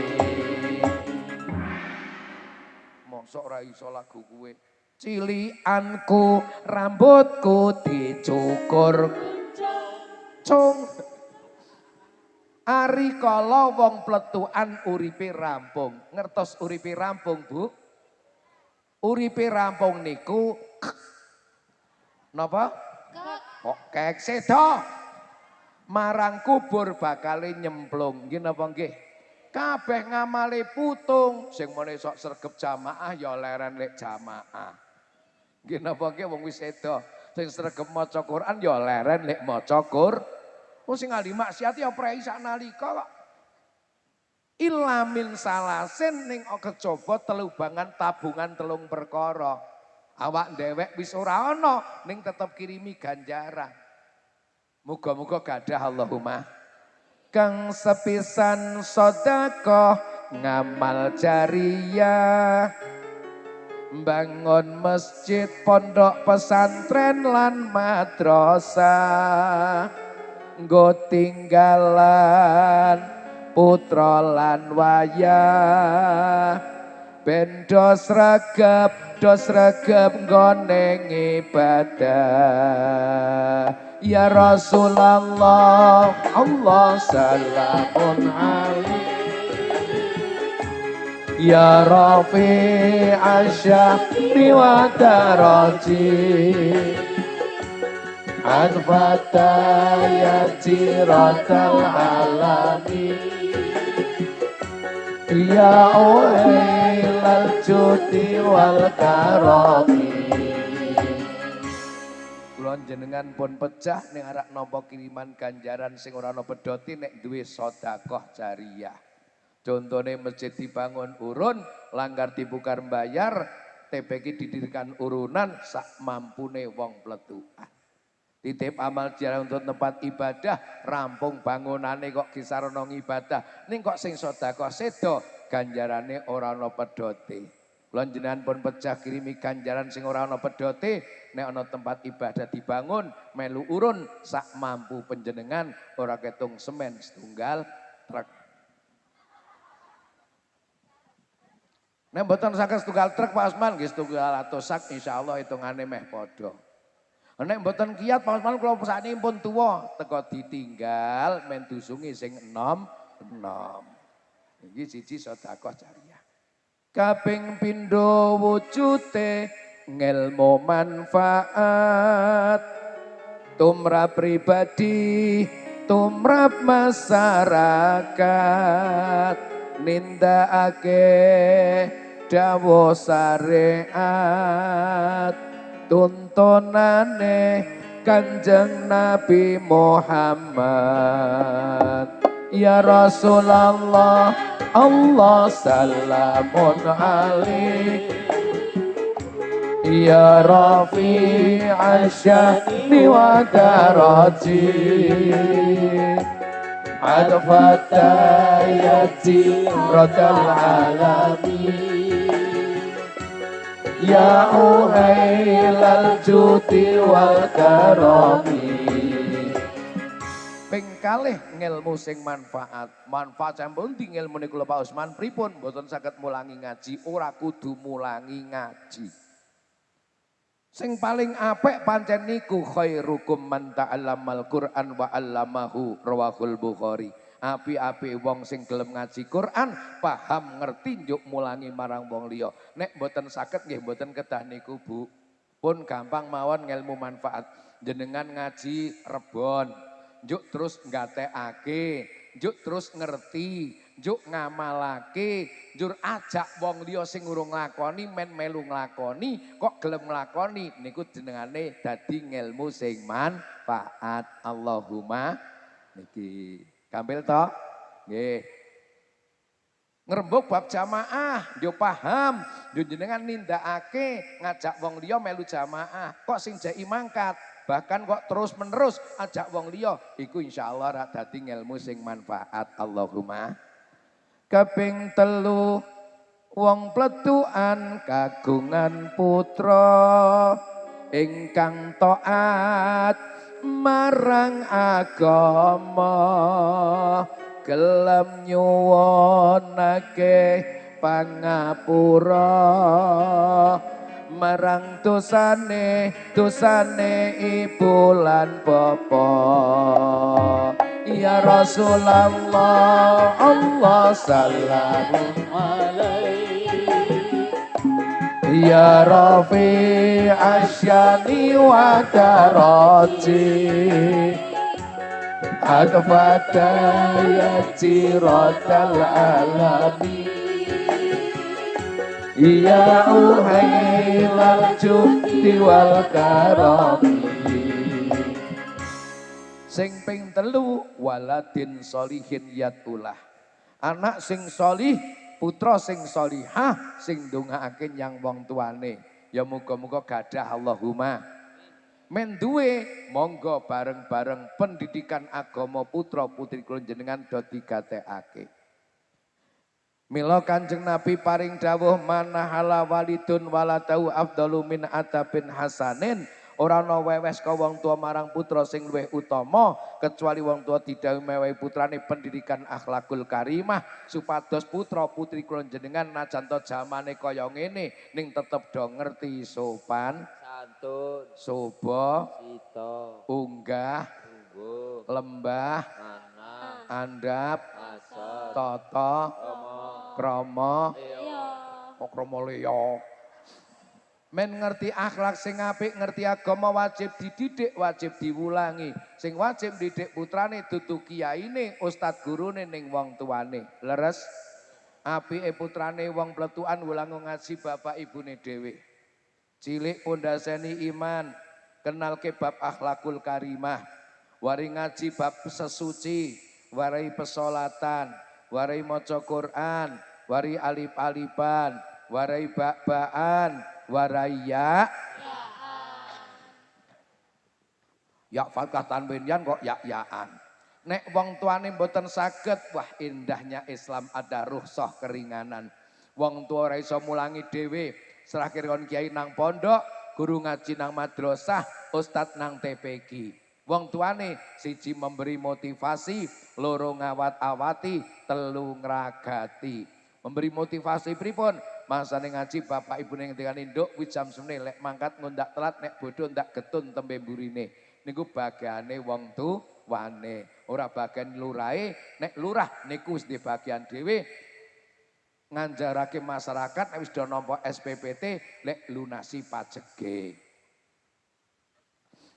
Mosok ora iso lagu kuwe. Cilianku rambutku dicukur cung. Ari kala wong pletukan uripe rampung. Ngertos uripe rampung, Bu? Uripe rampung niku napa? Kok kek seda. Marang kubur bakale nyemplung. Nggih napa nggih? Kabeh ngamale putung, sing mene sok sregep jamaah ya leren lek jamaah. Nggih napa nggih wong wis seda, sing sregep maca Quran ya leren lek maca Quran. Wong sing ahli maksiat ya prei saknalika kok. Ilamin salasin ning kejaba telubangan tabungan telung perkara. Awak dhewek wis ora ana ning tetep kirimi ganjaran. Muga-muga gadah Allahumma. Kang sepisan sedekah ngamal jariyah bangun masjid pondok pesantren lan madrasah nggo tinggalan putra lan wayah ben dos regep nggone ibadah. Ya Rasulullah Allah salamun alaik ya Rafi asyafri wa daraji anfata ya jiratal alami ya uhailal judi wal karami. Jenengan pun pecah ning arak nampa kiriman ganjaran sing ora ana pedoti nek duwe sedekah jariyah. Contone masjid dibangun urun, langgar dibukar bayar, TPK didirikan urunan sak mampune wong pletukan. Titip amal jarah untuk tempat ibadah, rampung bangunane kok kisar ana ibadah, ning kok sing sedekah sedo ganjarane ora ana pedote. Kula jenengan pun pecah kirimi ganjaran sing ora ana pedote, nek ana tempat ibadah dibangun melu urun sak mampu panjenengan ora ketung semen setunggal truk. Nek mboten saged setunggal truk Pak Asman nggih setunggal atus sak insyaallah hitungane meh padha. Nek mboten kiyat paman kula sakniki pun tuwa, teko ditinggal men dusungi sing enom-enom. Iki siji sedekah jariyah. Kaping pindho wujude ngelmu manfaat tumrap pribadi, tumrap masyarakat, nindakake dawuh syariat, tuntunane Kanjeng Nabi Muhammad. Ya Rasulullah, Allah salamun alaik. Ya Rafi'al sya'ni wa darati, adfatayati radal alamin. Ya uhailal judi wal karami. Ping kalih ngilmu sing manfaat. Manfaat sampun di ngilmu niku Pak Usman pripun mboten saged mulangi ngaji, ora kudu mulangi ngaji. Sing paling apik pancen niku khairukum man ta'allamal Qur'an wa 'allamahu rawahul Bukhari. Api-api wong sing gelem ngaji Quran, paham ngerti njuk mulangi marang wong liya. Nek mboten saged nggih mboten kedah niku Bu. Pun gampang mawon ngelmu manfaat. Jenengan ngaji rebon, njuk terus nggatekake, njuk terus ngerti, njuk ngamalake, njur ajak wong liya sing urung nglakoni men melu nglakoni, kok gelem nglakoni niku jenengane dadi ngelmu sing manfaat. Allahumma niki. Gampil to? Nggih. Ngrembug bab jamaah, yo paham, yo jenengan nindakake ngajak wong liya melu jamaah. Kok sing jeki mangkat? Bahkan kok terus-menerus ajak wong liya, iku insyaallah ra dadi ngelmu sing manfaat. Allahumma. Kaping telu wong pletukan kagungan putra ingkang taat marang agama, gelem nyuwunake pangapura marang dosane ibu lan bapa. Ya Rasulullah, Allah salamun alaik. Ya Rafi' asyani wa darati, adfata ya jiradal alami. Ya uhailal judi wal karami. Sing ping telu waladin solihin yatulah. Anak sing solih, putra sing solihah, sing ndongaaken yang wong tuane. Ya muga-muga gadah Allahumma. Men duwe monggo bareng-bareng pendidikan agama putra putri kula jenengan do digatekake. Mila Kanjeng Nabi paring dawuh manahala walidun waladau afdalu min atabin hasanin. Ora ana wewes ka wong tua marang putra sing luwih utama kecuali wong tua didhawuhi mewehi putrane pendidikan akhlakul karimah supados putra putri kula jenengan najan to jamane kaya ngene ning tetep do ngerti sopan santun soba sita unggah ungguh lembah manah andap asor tata krama krama liya. Men ngerti akhlak sing apik, ngerti agama wajib dididik, wajib diwulangi. Sing wajib didik putrane dudu kiyaine, ustad gurune ning wong tuane. Leres? Apike putrane wong pletukan wulang ngaji bapak ibune dhewe. Cilik pondaseni iman, kenal ke bab akhlakul karimah. Wari ngaji bab sesuci, wari pesolatan, wari maca Quran, wari alif-alifan, wari bak-bakan. Waraya ya fatkah tanwin yan kok ya-yaan. Nek wong tuane mboten saged, wah indahnya Islam ada rukhsah keringanan. Wong tua ora iso mulangi dhewe, serahke kon kiai nang pondok, guru ngaji nang madrasah, ustad nang TPG. Wong tuane siji memberi motivasi, loro ngawat-awati, telu ngragati. Memberi motivasi pripun? Masane ngaji bapak ibu ning ngendikan induk kuwi jam semene lek mangkat ngundak telat nek bodho ndak getun tembe mburine. Niku bagiane wong tuwane, ora bagian lurahe. Nek lurah niku wis di bagian dhewe nganjarake masyarakat nek wis do nampa SPPT lek lunasi pajege.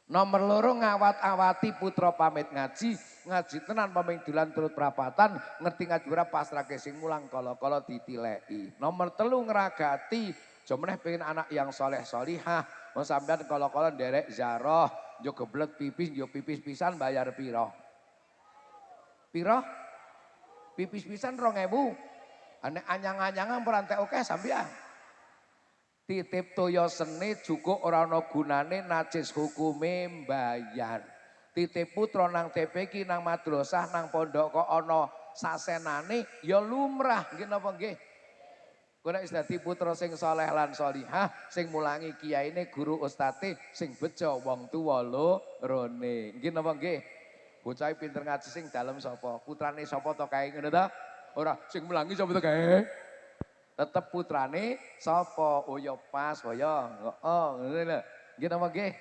Nomor loro ngawat-awati putra pamit ngaji, ngaji tenan paming dolan turut prapatan, ngerti ngaji ora pasrahke sing mulang kala-kala ditileki. Nomor telu ngragati, aja meneh pengen anak yang soleh solihah, wong sampean kala-kala nderek ziarah, yo geblet pipis, yo pipis pisan bayar piro? Piro? Pipis pisan 2.000. Nek anyang-anyangan ora entek akeh sampean. Titip toya seni cukup ora ana gunane najis hukume mbayar. Titip putra nang TPQ nang madrasah nang pondok kok ana sasenane ya lumrah nggih napa nggih. Kowe nek wis dadi putra sing saleh lan salihah sing mulangi kiyaine guru ustate sing bejo wong tuwa lorone. Nggih napa nggih. Bocah pinter ngaji sing dalem sapa? Putrane sapa to kae ngono ta? Ora sing mulangi sapa to kae? Tetep putrane sapa? Oh ya pas kaya ngono lho. Nggih napa nggih?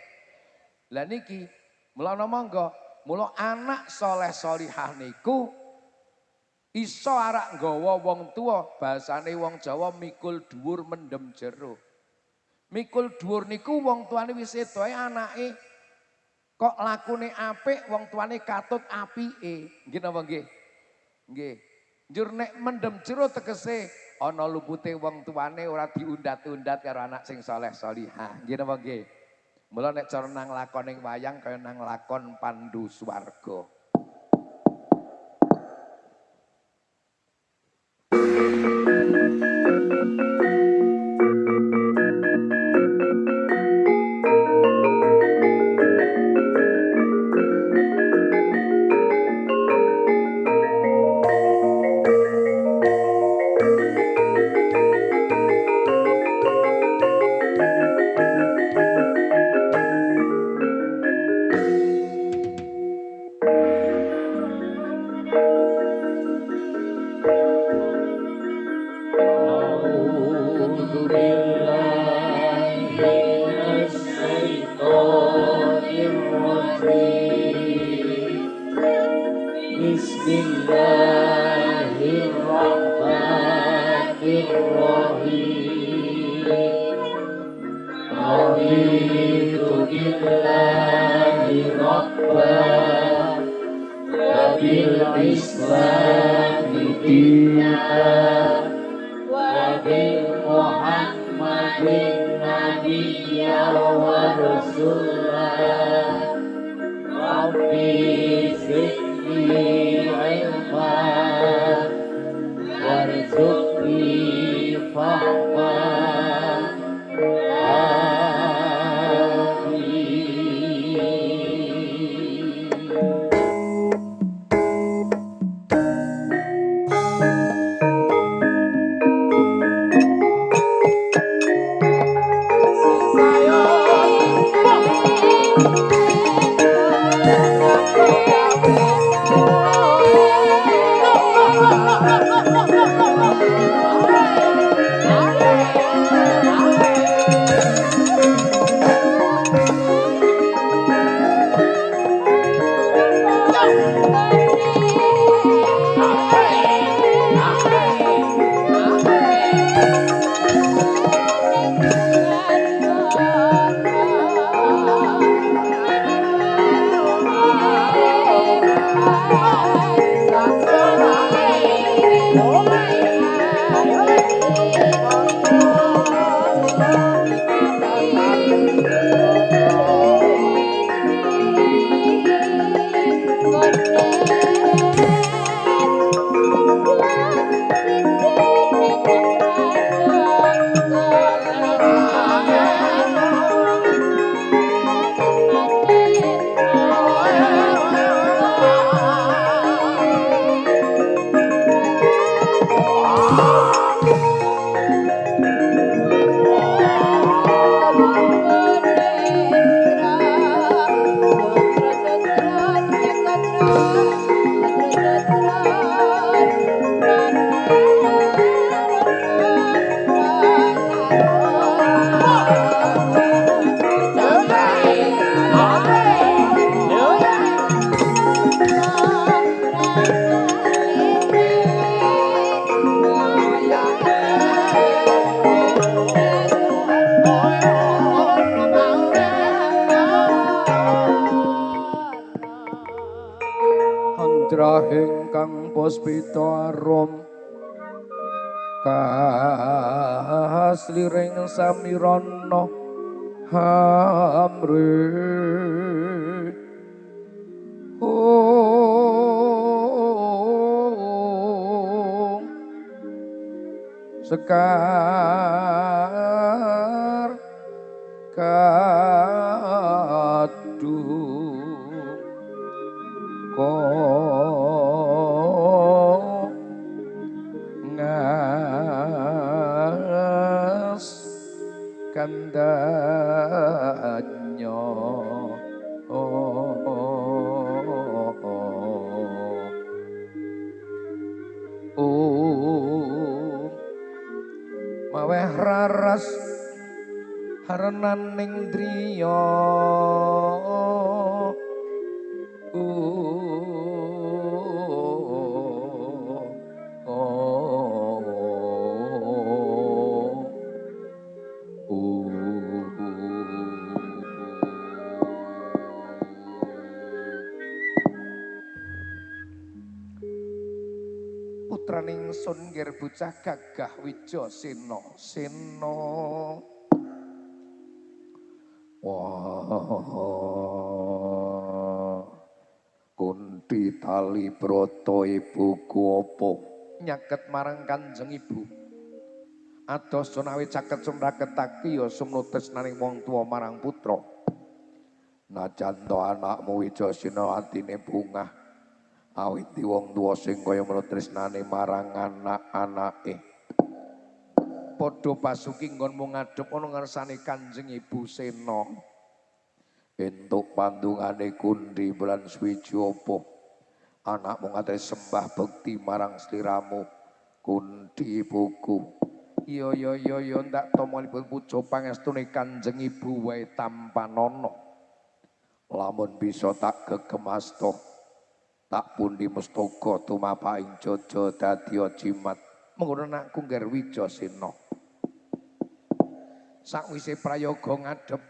Lah niki mula monggo, mula anak soleh solihah niku iso arak nggawa wong tua, bahasane wong Jawa mikul dhuwur mendem jero. Mikul dhuwur niku wong tuane wis sedoe anake kok lakune apik, wong tuane katut apike. Nggih napa nggih? Nggih. Njur nek mendem jero tegese ana lupute wong tuane ora diundat-undat karo anak sing saleh salihah. Nggih napa nggih? Mula nek cara nang lakon ning wayang kaya nang lakon Pandu Swarga. Sayang ingkang puspita arum kasliring samirana hamre sekar kadung ngas kandanya maweh raras harenaning driya putraning sun ngger bocah gagah Wijasena sena wah Kunti tali brata ibuku apa nyaket marang Kanjeng Ibu ados sunawi caket sumraketake ya sumnu tresnaning wong tuwa marang putra najan to anakmu Wijasena atine bungah awit wong tuwa sing kaya melu tresnane marang anak-anake padha pasuki nggonmu ngadhep ana ngarsane Kanjeng Ibu Sena entuk pandungane Kunti bulan swiji apa anakmu ngatur sembah bekti marang sliramu Kunti ibuku iya ndak tomonipun puja pangestune Kanjeng Ibu wae tampanana lamun bisa tak gegemasta tak pundi mustaka tumapaking jaja dadi jimat mengkono anakku ngger Wijasena sakwise prayoga ngadhep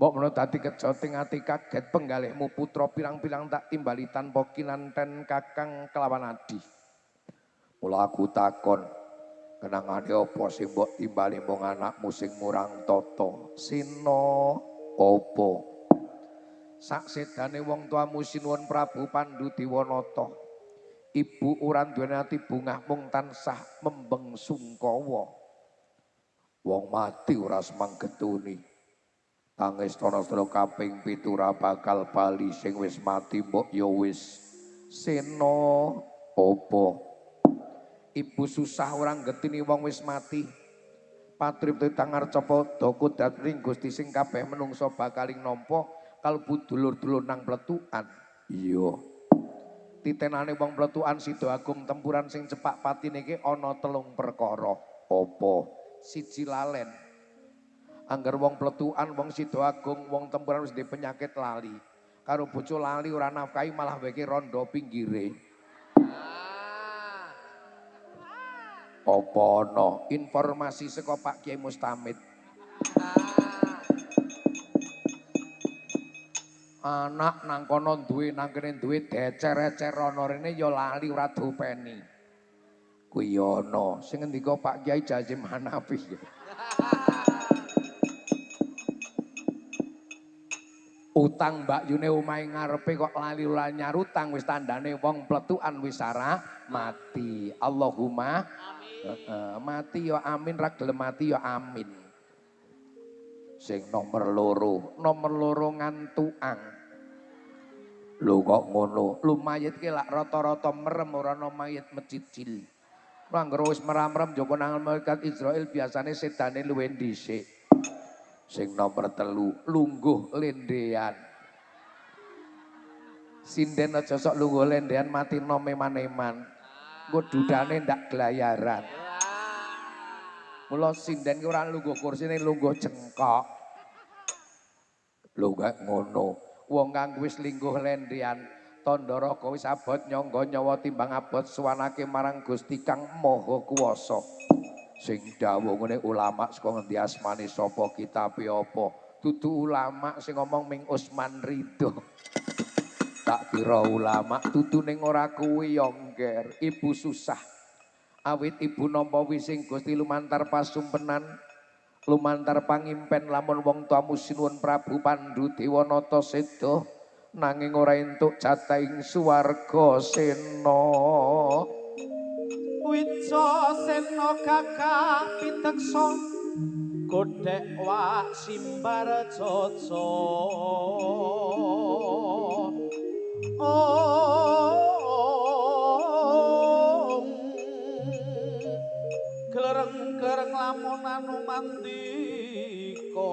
mbok menawa dadi kejoting ati kaget penggalihmu putra pirang-pirang tak timbali tanpa kinanten kakang kelawan adi mula aku takon kenangane apa sing mbok timbali mung anakmu sing murang tata Sena apa sak sedane wong tuamu sinuwun Prabu Pandhu Dewanata ibu ora duweni ati bungah mung tansah membeng sungkawa wong mati ora semanggetuni tangis tono-tono kaping 7 ora bakal bali sing wis mati mbok ya wis Sena apa ibu susah ora ngetini wong wis mati patrip tangarcapa daku datring Gusti sing kabeh menungso bakaling nampa kalbu dulur-dulur nang pletukan iya titenane wong pletukan Sida Agung tempuran sing cepak patine iki ana 3 perkara apa siji lalen angger wong pletukan wong Sida Agung wong tempuran wis penyakit lali karo bojo lali ora nafkahi malah weke rondo pinggire apa ana informasi saka Pak Kiai Mustamid anak nang kono duwe nang kene duwe decer-ecer ana rene ya lali ora dopeni kuwi ana sing ngendika Pak Kiai Jazim Hanafi utang mbakyune omahe ngarepe kok lali nyarutang wis tandane wong pletukan wis ora mati Allahumma amin mati ya amin ra gelem mati ya amin sing nomor loro ngantuang lho kok ngono lho mayit ki lak rata-rata merem ora ana mayit mecicil anggere wis merem-merem Joko nang malaikat Israil biasane sedane luwih dhisik sing nomor 3 lungguh lendean sinden aja sok lungguh lendean mati nomeman-eman engko dudane ndak glayaran mula sinden ki ora lungguh kursine lungguh jengkok lho gak ngono wong kang wis lingguh lendean Tandharaka wis abot nyangga nyawa timbang abot suwanake marang Gusti Kang Maha Kuwasa sing dawuh ngene ulama saka ngendi asmane sapa kitabe apa dudu ulama sing ngomong ming Usman Ridho tak kira ulama dudu ning ora kuwi yo ngger. Ibu susah awit ibu nampa wising Gusti lumantar pasumpenan lumantar pangimpen lamun wong tuamu sinuwun Prabu Pandhu Dewanata seda nanging ora entuk jatah ing swarga Sena. Wicasena kakak piteksa godhek wak simbar caca. Glereng-glereng lamun anu mandika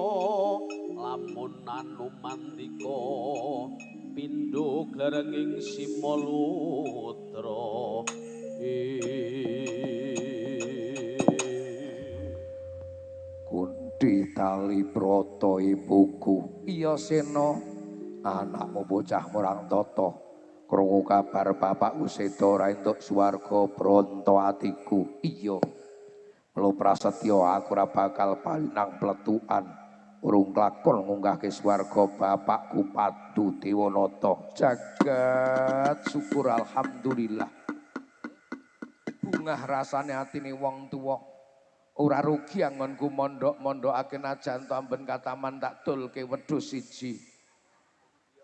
pindho glerenging Simalutra. Kunti tali prata ibuku. Iya Sena, anakmu bocah murang tata. Krungu kabar bapakku seda ora entuk swarga bronto atiku. Iya. Melu prasetya aku ora bakal bali nang pletukan. Urung klakon ngunggahke swarga bapakku Pandhu Dewanata. Jagat syukur alhamdulillah. Bungah rasane atine wong tuwa. Ora rugi anggonku mondhok-mondhokake najan to amben kataman tak dulke wedhus siji.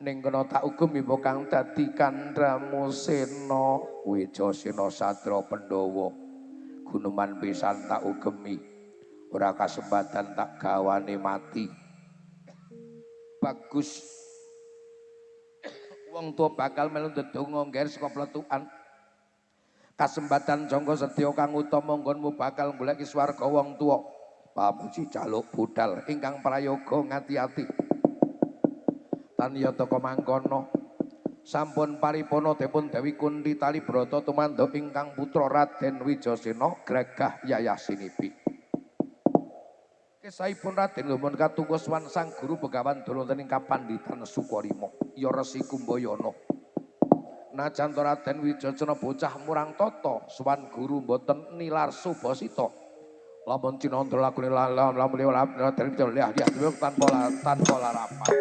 Ning kena tak ugem ibu kang dadi kandramu Sena. Wijasena Sadra Pandhawa. Guneman pisan tak ugemi. Ora kasempatan tak gawane mati. Bagus. Wong tuwa bakal melu ndedonga ngger saka pletukan. Kasempatan jangka sedya kang utama nggonmu bakal goleki swarga wong tuwa. Pamuji caluk budal ingkang prayoga ngati-ati. Taniyata kamangkono sampun paripurna dipun Dewi Kunti Tali Brata tumandha ingkang putra Raden Wijasena gregah yayasinipi. Kesahipun Raden lumun katunggus wan sang guru Begawan Durna ing kapanditan Sukarima ya Resi Kumbayana. Najan Raden Wijasena bocah murang tata suwan guru boten nilar subasita. Lamun cinandra lakune lamun Raden Wijasena tanpa larapan.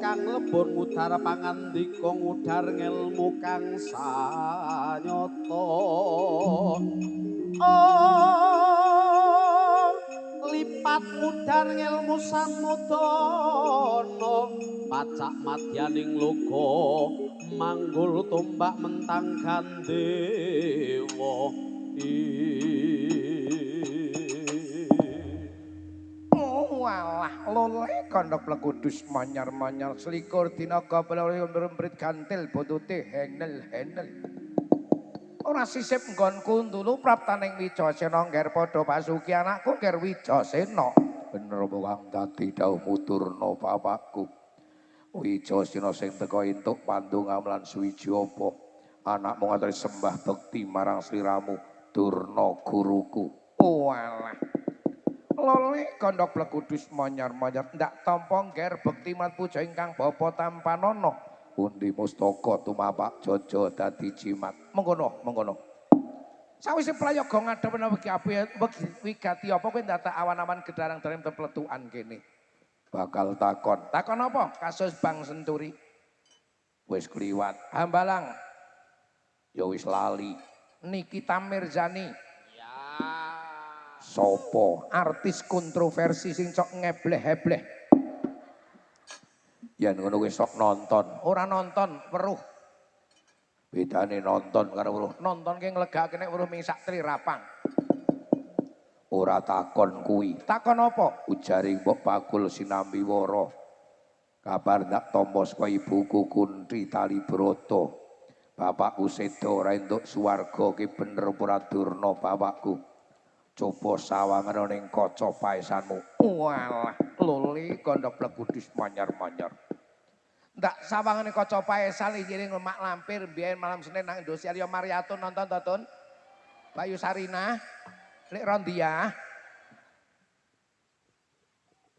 kang lebur mudhar pangandika ngudhar ngelmu kang sanyata oh lipat mudhar ngelmu samudana pacak madyaning loga manggul tombak mentang gandewa walah lole kandhak plekudus manyar-manyar selikur dina kapelori mremprit gantil butute henel-henel ora sisip nggonku ndulu praptaning Wijasena ngger padha pasuki anakku ngger Wijasena bener wong dadi dawuhmu Durna bapakku Wijasena sing teka entuk pandonga lan suwiji apa anakmu ngaturi sembah bekti marang sliramu Durna guruku walah lole kandhak plekudus manyar-manyar ndak tampa ngger bekti mat puja ingkang bapa tampanana pundi mustaka tumapak jaja dadi jimat mengkono sawise prayoga ngadhep wigati apa kowe ndatak awan-awan gedarang dereng tepletukan kene bakal takon apa kasus Bang Senturi wis kliwat Hambalang ya wis lali Nikita Mirzani sopo artis kontroversi sing sok ngebleh-hebleh yen ngono wis sok nonton ora nonton weruh bedane nonton karo weruh nonton ki nglegake nek weruh ming sak trirapang ora takon kuwi takon apa ujare mbok bakul sinambi wara kabar ndak tampa saka ibuku Kunti Talibrata bapakku seda ora entuk swarga ki bener ora Durna bapakku coba sawangan ning kaca paesanmu walah loli kandhak plekudus manyar-manyar ndak sawangane kaca paesan iki ning Lemak Lampir biyen malam Senin nang Indosiar ya Mariatun nonton to Tun Bayu Sarina Lek Rondia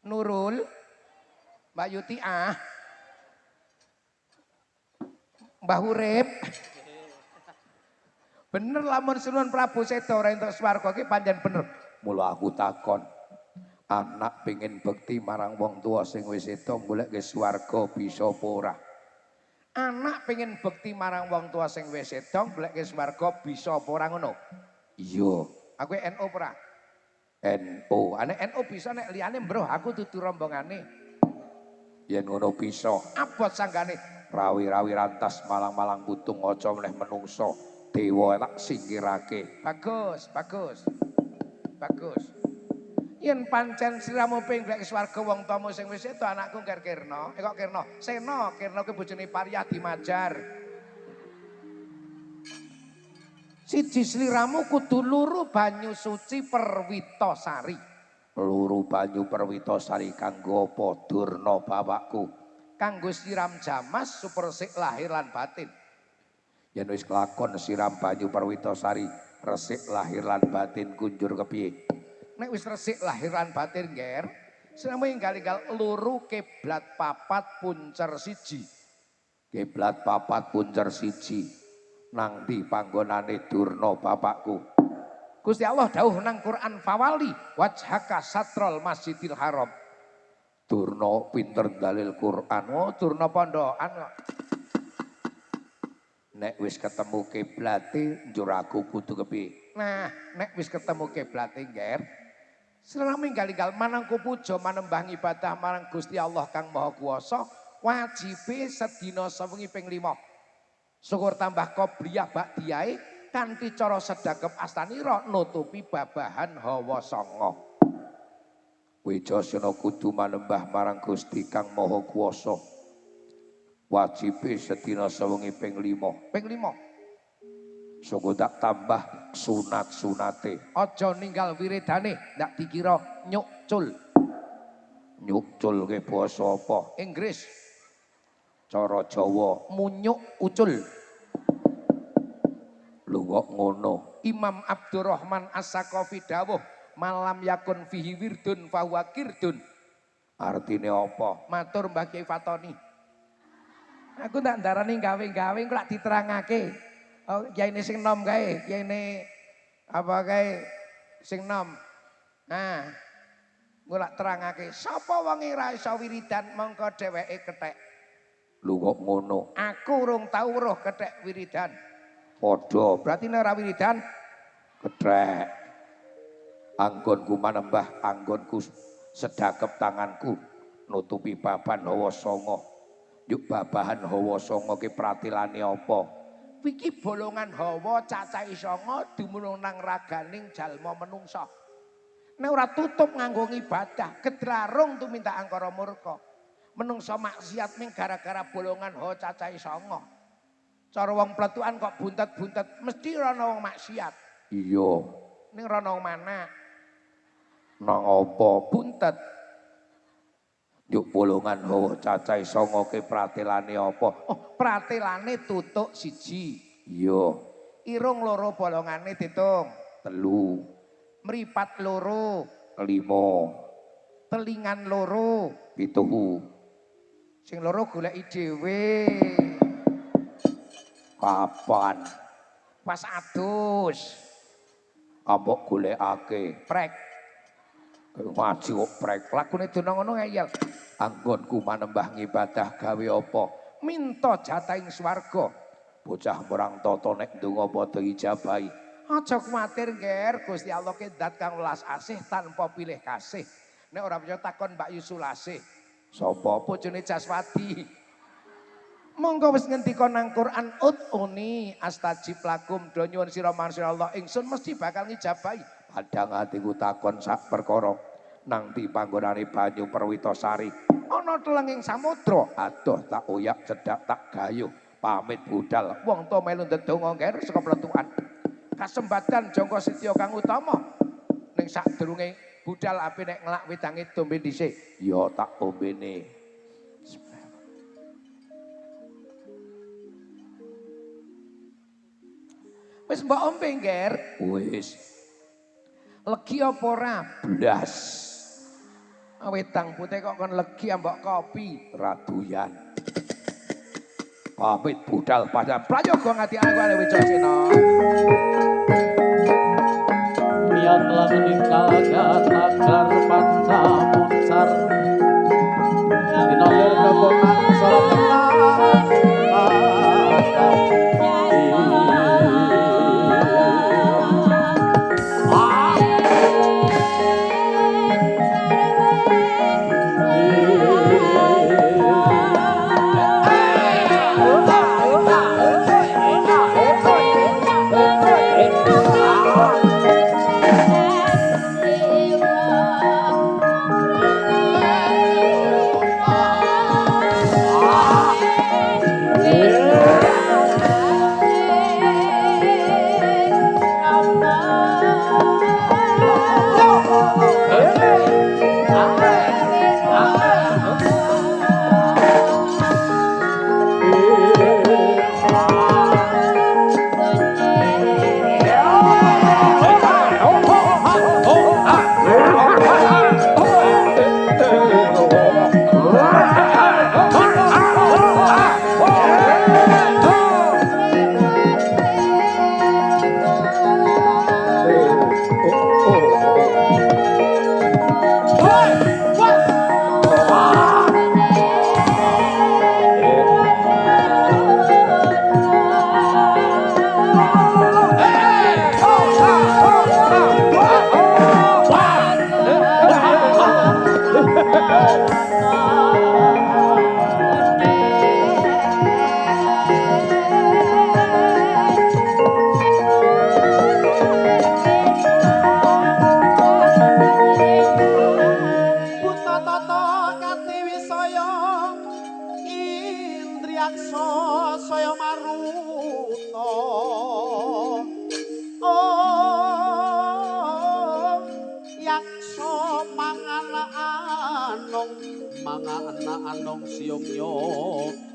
Nurul Mbak Yutiah Mbah Urip bener lamun Sunan Prabu Seda ora entuk swarga ki pancen bener. Mula aku takon, anak pengen bekti marang wong tua sing wis seda goleke swarga bisa apa ora? Anak pengen bekti marang wong tua sing wis seda goleke swarga bisa apa ora ngono? Iya. Aku NU ora? NU. Ane NU bisa nek liyane mbroh aku dudu rombongane. Yen ngono bisa. Abot sanggane rawi-rawi rantas malang-malang putung aja meneh menungso. Dewa tak singkirake. Bagus. Yen pancen sliramu ping golek swarga wong tuamu sing wis seda anakku ngger Kirna. Kok Kirna? Sena, Kirna kuwi bojone Paryah Dimajar. Siji sliramu kudu luru banyu suci Perwitasari. Luru banyu Perwitasari kanggo apa? Durna bapakku. Kanggo siram jamas supersik lahir lan batin. Yen wis kelakon siram banyu Perwitasari, resik lahir lan batin kunjur kepiye? Nek wis resik lahir lan batin ngger, sliramu enggal-enggal luru kiblat papat puncer siji. Kiblat papat puncer siji. Nang ndi panggonane Durna bapakku? Gusti Allah dawuh nang Quran Fawali, wajhaka satrol Masjidil Haram. Durna pinter dalil Quran. Oh, Durna pondokan kok. Nek wis ketemu kiblate njur aku kudu kepiye? Nah, nek wis ketemu kiblate ngger, sliramu enggal-enggal manangku puja manembah ibadah marang Gusti Allah kang Maha Kuwasa, wajibe sedina sewengi ping 5. Syukur tambah qobliyah ba'diyae kanthi cara sedekep astanira nutupi babahan hawa sanga. Wijasena kudu manembah marang Gusti kang Maha Kuwasa. Wajibe sedina sewengi ping 5. Ping 5. Soko tak tambah sunat-sunate. Aja ninggal wiridane, ndak dikira nyukcul. Nyukcul ke basa apa? Inggris. Cara Jawa munyuk ucul. Lho kok ngono. Imam Abdurrahman As-Saqafi dawuh, malam yakun fihi wirdun fahuwa kirdun. Artine apa? Matur Mbah Kyai Fatoni. Aku tak ndarani gawe-gawe kok lak diterangake. Oh, kiyaine sing nom kae, kiyaine apa kae sing nom. Nah. Golak terangake, sapa wong ora iso wiridan mongko dheweke kethek. Lho kok ngono? Aku urung tau weruh kethek wiridan. Padha Berarti nek ora wiridan kethek. Anggonku manembah, anggonku sedakep tanganku nutupi baban hawa sanga. Yuk babahan hawa sanga ki pratilane apa? iki bolongan hawa cacahe 9 dumunung nang raganing jalma menungsa. Nek ora tutup nganggo ibadah, gedlarung tuminta angkara murka. Menungsa maksiat ming gara-gara bolongan hawa cacahe 9. Cara wong pletukan kok buntet-buntet, mesti ora ana wong maksiat. Iya. Ning ora ana wong mana. Nang apa? Buntet. Yuk bolongan hawa cacahe 9 ki pratilane apa? Oh, pratelane tutuk 1. Iya. Irung loro bolongane ditung. 3, Mripat loro, 5, telingan loro, 7. sing loro goleki dhewe. Kapan? Pas adus, Ambok golekake. prek. Ngaji kok prek. Lakune dono ngono ngeyel. Anggonku manembah ngibadah gawe apa? Minta jatah ing swarga. Bocah merang tata nek ndonga padha ijabahi. Aja kuwatir, Nger. Gusti Allah ki zat kang welas asih tanpa pilih kasih. Nek ora percaya takon Mbak Yusulasih. Sapa? Bojone Jaswadi. Monggo wis ngendika nang Quran ud'uni astajib lakum. Do nyuwun sira marsira Allah ingsun mesti bakal ngijabahi. Padang atiku takon sak perkara nang di panggonane banyu Perwitasari. Ana telenging samudra. Adoh tak oyak cedak tak gayuh pamit budal. Wong to melu ndedonga Nger saka pletukan. Kasembatan jangka setya kang utama. Ning sadurunge budal ape nek ngelak wedange dombe dhisik. Ya tak ombene. Wis mbok ombe, Nger. Wis Legi apa ora? blas Wedang putih kok kon legi ambok kopi. raduyan. Pamit budal padang Prayoga ngati aku ale Wicasena. Biar telah meninggalkan agar panca muncar dinolir kebotan sorot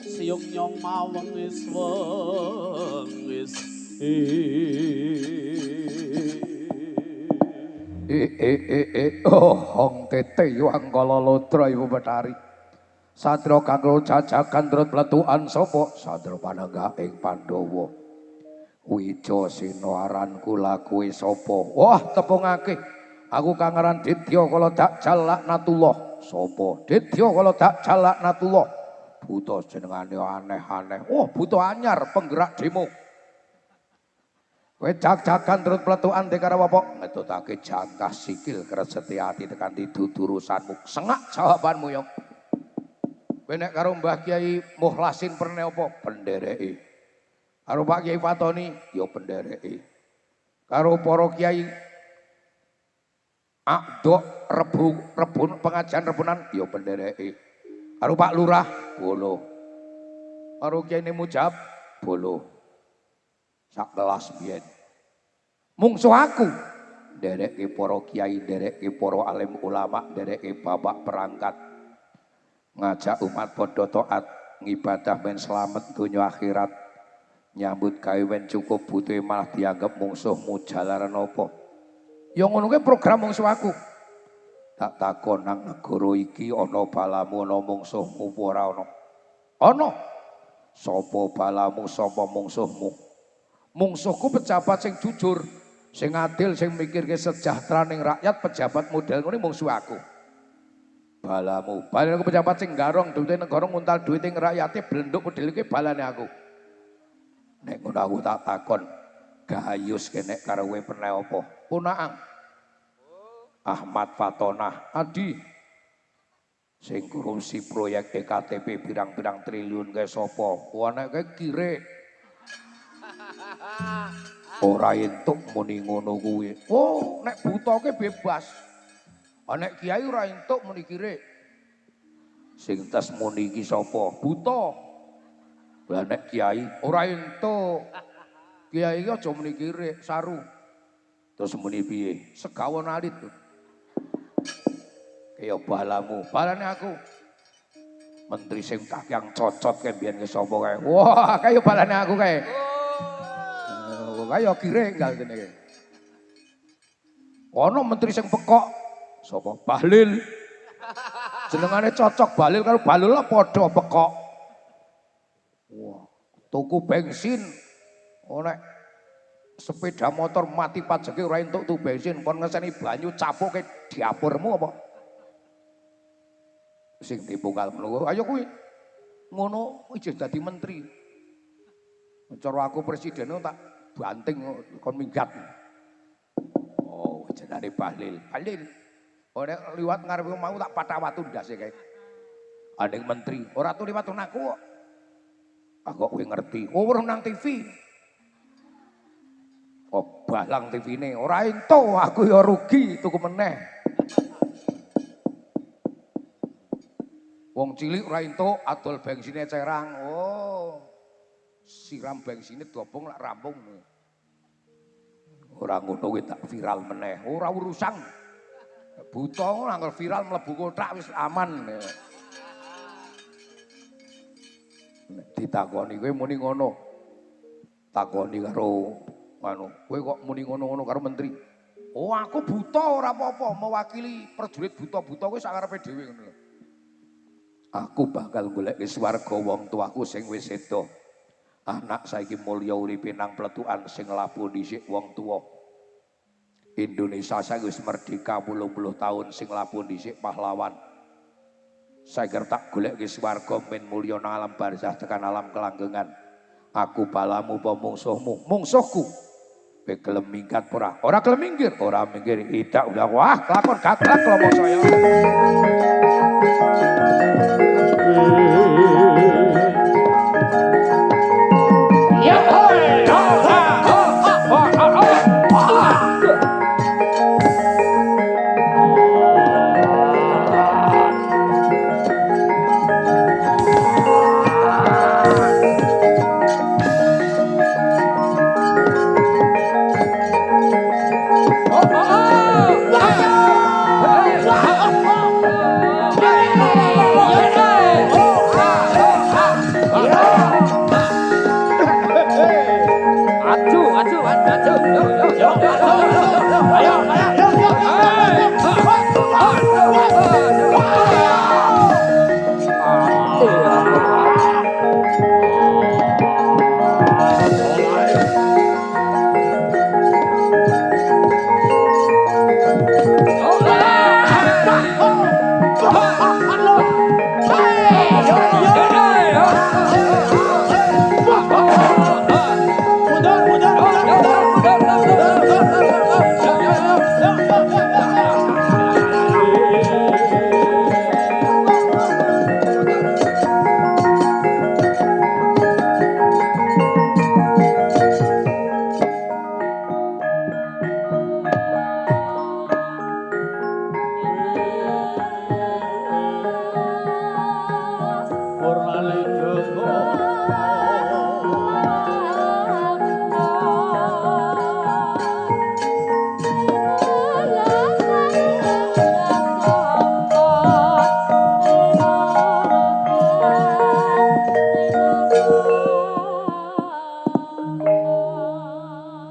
siung nyong mawengis wengis oh hong tete yuang kalolotra ibu betari sadra kanggo jajakan drut pletukan sapa sadra panenggah ing Pandhawa Wijasena aranku lakuwe sapa wah tepungake Aku kangeran Ditya kala Dajjal laknatullah. Sapa? Ditya kala Dajjal laknatullah. Buta jenengane aneh-aneh. Oh, buta anyar penggerak demo. Kowe jak-jagan terus pletukan karo apa? Ngetutake jangkah sikil kreseti ati tekan didudu urusanmu. Sengak jawabanmu yo. Kowe nek karo Mbah Kiai Mukhlasin perne apa? Pendereke. Karo Pak Kiai Fatoni yo pendereke. Karo para kiai Akdok rebun pengajian rebunan ya pendereke. Karo Pak Lurah bolo. Karo Kiai Mujab bolo. Sak kelas biyen. Mungsuh aku ndereke para kiai, ndereke para alim ulama, ndereke bapak perangkat. Ngajak umat padha taat, ngibadah ben slamet donya akhirat. Nyambut gawe ben cukup butuhe malah dianggap mungsuhmu jalaran apa? Ya ngono kuwi program mungsuh aku. Tak takon nang negara iki ana balamu ana mungsuhmu apa ora ana? Ana. Sapa balamu sapa mungsuhmu? Mungsuhku pejabat sing jujur, sing adil, sing mikirke sejahteraning rakyat, pejabat model ngene mungsuh aku. Balamu, balane aku pejabat sing garong duwite negara nguntal duwite rakyate blenduk model iki balane aku. Nek ngono aku tak takon, gayus kene karo kowe pernah apa? Punaang. Ahmad Fatonah Adi sing korupsi proyek EKTP pirang-pirang triliun kae sapa? Nek kae kire. Ora entuk muni ngono kuwi. Oh, nek buta ke bebas. Nek kiai ora entuk muni kire. Sing tes muni iki sapa? Buta. Lah nek kiai ora entuk. Kiai iki aja muni kire, saru. Terus muni piye? Segawon alit. Kaya balamu, balane aku. Menteri sing kakyang cocot kae biyen ke sapa kae. Wah, kaya balane aku kae. Kaya kire enggal kene kae. Ono menteri sing pekok. Sapa? Bahlil. Jenengane cocok Bahlil karo Balul padha pekok. Wah, tuku bensin. Nek sepeda motor mati pajeke ora entuk tuku bensin, kon ngeseni banyu capuke diapurmu apa? Sing dibungkal ngono. Ayo kuwi. Ngono ijeh dadi menteri. Cara aku presiden tak banting kon minggat. Oh, jenenge Bahlil. Bahlil. Ora liwat ngarepe mau tak patah watu ndase kae. Aning menteri, ora tuh liwat aku kok. Aku kowe ngerti. Oh, weruh nang TV. Oh, balang TV-ne ora entuk, aku ya rugi tuku meneh. Wong cilik ora entuk adol bensine cerang. Oh. Siram bensine dobong lak rampung. Ora ngono kuwi tak viral meneh. Ora urusan. Buta nanggal viral mlebu kotak wis aman. Ditakoni kowe muni ngono. Takoni karo kowe kok muni ngono-ngono karo menteri. Oh, aku buta ora apa-apa, mewakili prajurit buta-buta kowe sak karepe dhewe ngono lho. Aku bakal goleki swarga wong tuaku sing wis sedo. Anak saiki mulya uripe nang pletukan sing labuh dhisik wong tuwa. Indonesia saiki wis merdeka 80 tahun sing labuh dhisik pahlawan. Saiki tak goleki swarga men mulya nang alam barzah tekan alam kelanggengan. Aku balamu apa mungsuhmu? Mungsuhku. Kowe gelem minggat ora? Ora gelem minggir, ora minggir. Idak udah wah, kelakon gaglak lomo saya. Ya hoi, ha ha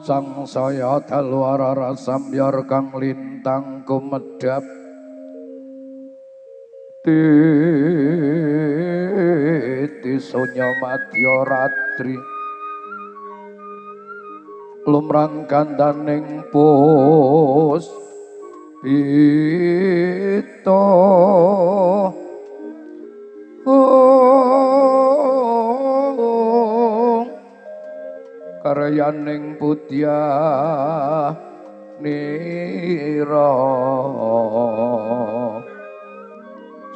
sang saya dalwara samyor kang lintang kumedhap titi sonya madya ratri lumrang kandaning pus pito karyaning putya nira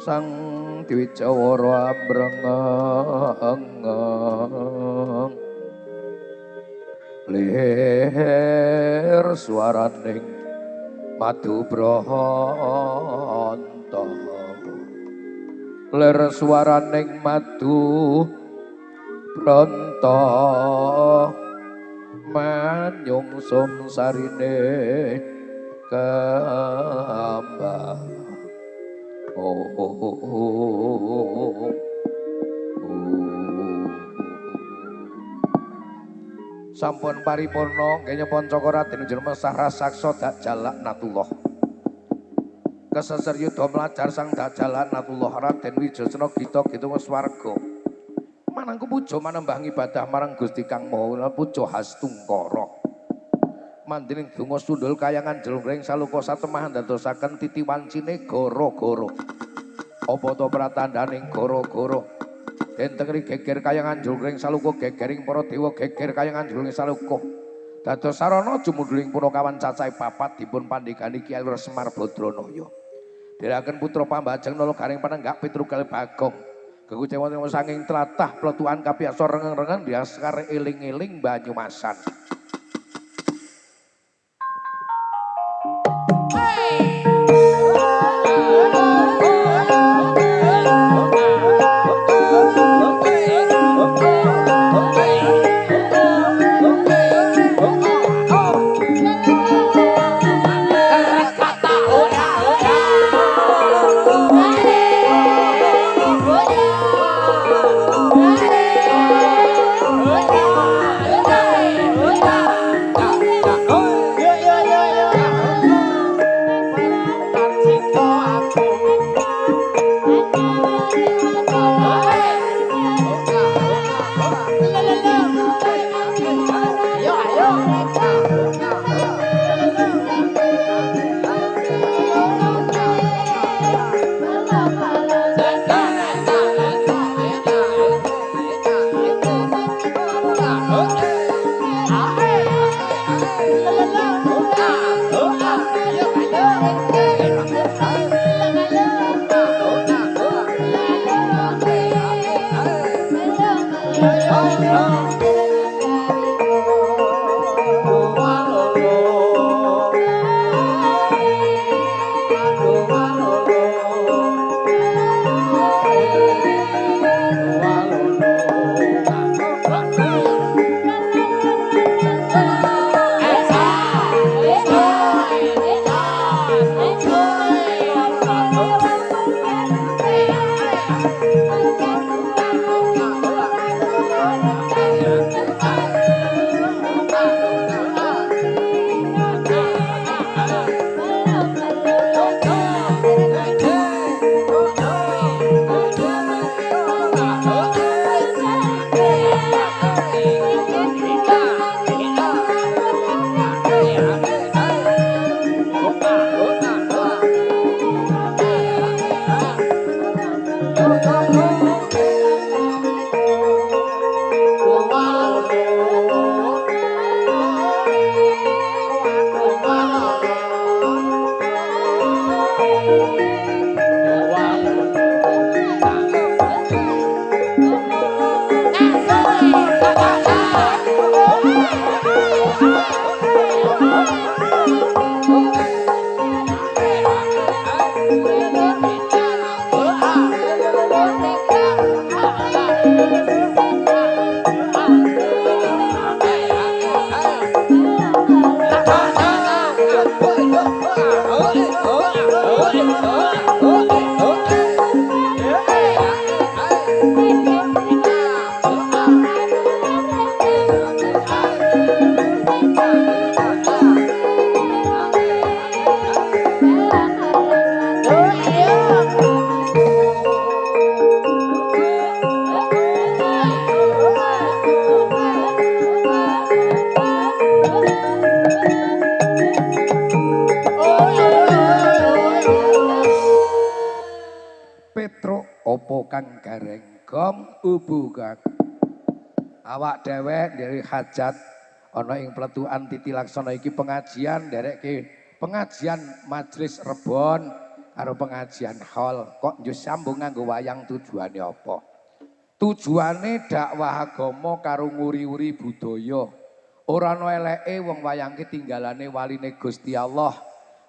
sang Dwijawara ambrengeng lir swaraning madu branta lir swaraning madu branta manyungsung sarine kembang sampun paripurna nggih Pancaka Raden Jermesah rasaksa Dajjal Laknatullah keseser yuda mlajar sang Dajjal Laknatullah Raden Wijasena Gita Gitung swarga manangku puja manembah ibadah marang Gusti Kang Maha puja Hastungkara mandiring donga sundul kayangan jlungring saluka satemahan dadosaken titi wancine gara-gara apa to pratandaning gara-gara enten geger kayangan jlungring saluka gegering para dewa geger kayangan jlungring saluka dados sarana jumudhuling punakawan cacahe papat dipun pandhegani Kyai Semar Badranaya dherekaken putra pambajeng nala garing panenggak Pitrugal Bagong kekucewan sanging tlatah pletukan kapiasa rengeng-rengeng diaskar eling-eling Banyumasan. kang gareng gong ubu kang. Awak dhewek dari hajat ana ing pletukan Titi Laksana iki pengajian nderekke pengajian majelis rebon karo pengajian hall. Kok njus sambung nganggo wayang tujuane apa? Tujuane dakwah agama karo nguri-uri budaya. Ora ana eleke wong wayangke tinggalane waline Gusti Allah.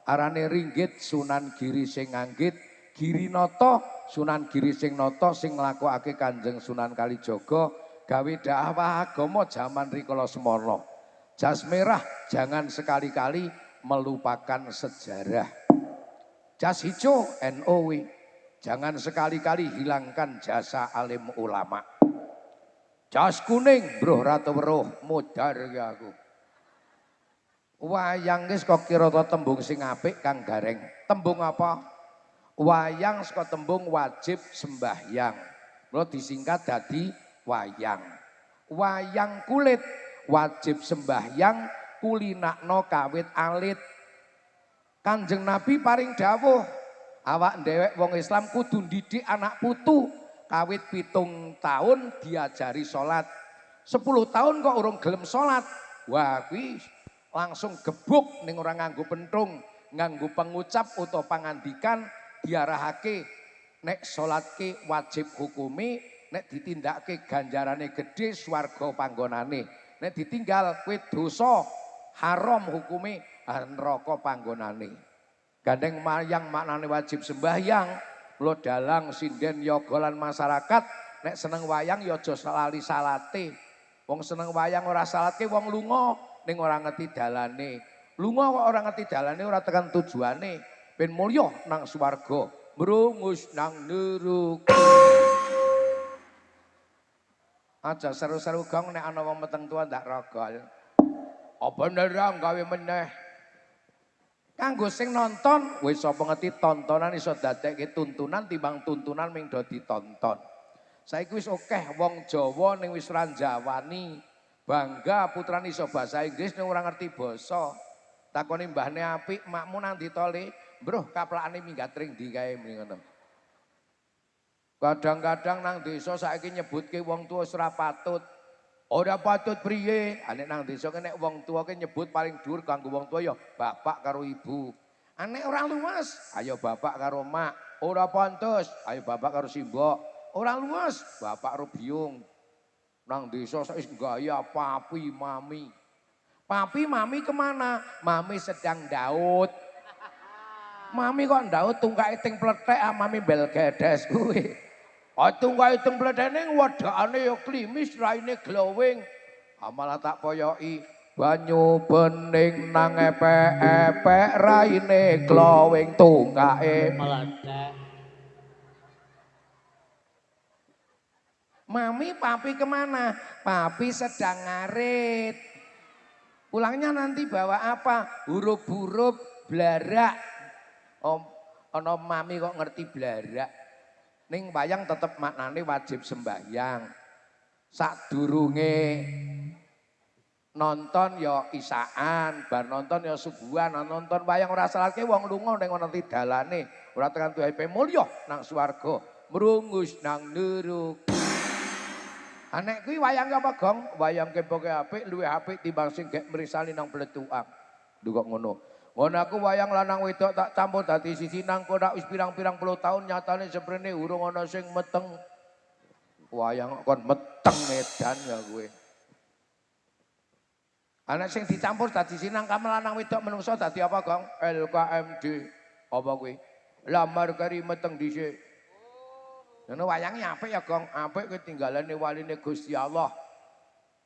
Arane Ringgit Sunan Giri sing nganggit, Girinata Sunan Giri sing nata sing nglakokake Kanjeng Sunan Kalijaga gawe dakwah agama jaman rikala semana. Jas merah jangan sekali-kali melupakan sejarah. Jas hijau NOW jangan sekali-kali hilangkan jasa alim ulama. Jas kuning Bruh Ratu Weruh mudar ya aku. Wayang wis kok kira tembung sing apik Kang Gareng. Tembung apa? Wayang saka tembung wajib sembahyang. Mula disingkat dadi wayang. Wayang kulit wajib sembahyang kulinakno kawit alit. Kanjeng Nabi paring dawuh, awak ndewek wong Islam kudu ndidik anak putu kawit 7 tahun diajari salat. 10 tahun kok urung gelem salat. Wah kuwi langsung gebuk ning ora nganggo pentung, nganggo pengucap utawa pangandikan diarahake nek salatke wajib hukumi, nek ditindakake ganjarane gedhe swarga panggonane. Nek ditinggal kuwi dosa haram hukume neraka panggonane. Gandeng mayang maknane wajib sembahyang, lo dalang sinden yoga lan masyarakat nek seneng wayang ya aja lali salate. Wong seneng wayang ora salatke wong lunga ning ora ngerti dalane. Lunga kok ora ngerti dalane ora tekan tujuane. Ben mulya nang swarga, mrungus nang neraka. Aja seru-seru gong nek ana wong meteng tua ndak rogol. Apa nerang gawe meneh. Kanggo sing nonton, wis sapa ngerti tontonan iso dadekke tuntunan timbang tuntunan ming do ditonton. Saiki wis akeh wong Jawa ning wis ranjawani. Bangga putrane iso bahasa Inggris ning ora ngerti basa. Takoni mbahne apik, makmu nang ditole, "Mbroh, kaplakane minggat ring ndi kae?" muni ngono. Kadang-kadang nang desa saiki nyebutke wong tua wis ora patut. Ora patut priye? Nek nang desa nek wong tua ki nyebut paling dhuwur kanggo wong tua ya bapak karo ibu. Nek ora luas, ayo bapak karo mak. Ora pantes, ayo bapak karo simbok. Ora luas, bapak karo biyung. Nang desa wis gaya papi mami. Papi mami kemana? Mami sedang daud. Mami kok daud tungkake ting plethek mami bel gedes kuwi. Tungkake ting plethek ning wedakane ya klimis, raine glowing. Malah tak poyoki banyu bening nang epek-epek raine glowing tungkake Meledek. Mami, papi kemana? Papi sedang ngarit. Pulangnya nanti bawa apa? Huruf-huruf blarak. Ono mami kok ngerti blarak. Ning wayang tetep maknane wajib sembahyang. Sadurunge nonton ya isaan, bar nonton ya subuhan, nonton wayang ora salatke wong lunga ning ngerti dalane, ora tekan tuwe mulya nang swarga, mrungus nang neraka. Anek kuwi wayang apa gong? Wayang kempoke apik, luwih apik timbang sing gek mrisani nang bletukan. Lho kok ngono. Ngono aku wayang lanang wedok tak campur dadi siji nang konak wis pirang-pirang puluh tahun nyatane seprene urung ana sing meteng. Wayang kon meteng edan ya kowe. Anak sing dicampur dadi sinang kamel lanang wedok menungso dadi apa gong? LKMD. Apa kuwi? Lamar kari meteng dhisik. Ngono wayangnya apik ya gong, apik kuwi tinggalane waline Gusti Allah.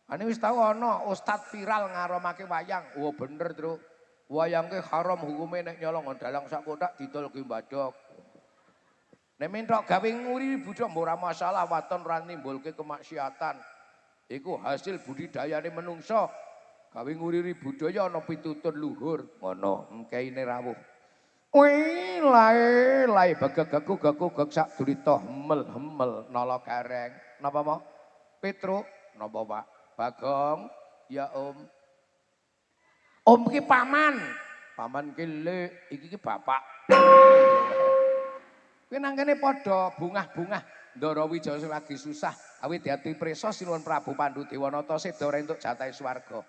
Ane wis tau ana ustad viral ngaromake wayang. Oh bener, Truk. Wayangke haram hukume nek nyolong dalang sak kotak ditolke mbadok. Nek mentok gawe nguri budhak ora masalah waton ora nimbulke kemaksiatan. Iku hasil budidayane menungso. Gawe nguri budaya ana pitutur luhur. Ngono, mkeine rawuh. Wih, lae begek-geku gek sak durita hemel nala gareng. Napa mau? Petruk, napa Pak? Bagong, ya Om. Om ki paman. Paman ki le, iki ki bapak. Kuwi nang kene padha bungah-bungah. Ndara Wijaya lagi susah awit diati prisa sinuwun Prabu Pandhu Dewanata seda entuk jatahe swarga.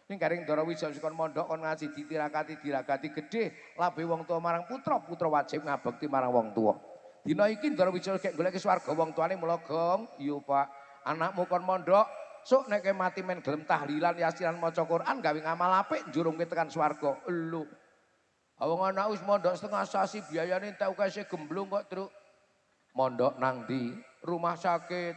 Ning garing Ndara Wijaya kon mondhok kon ngaji diragati gedhe labe wong tuwa marang putra wajib ngabekti marang wong tuwa. Dina iki Ndara Wijaya gek goleki swarga wong tuane mula Gong, iya Pak. Anakmu kon mondhok, sok nek mati men gelem tahlilan yasinan maca Quran gawe ngamal apik njurungke tekan swarga. Lho. Wong anak wis mondhok setengah sasi biayane entek ukese gemblung kok, Truk. Mondhok nang ndi? Rumah sakit.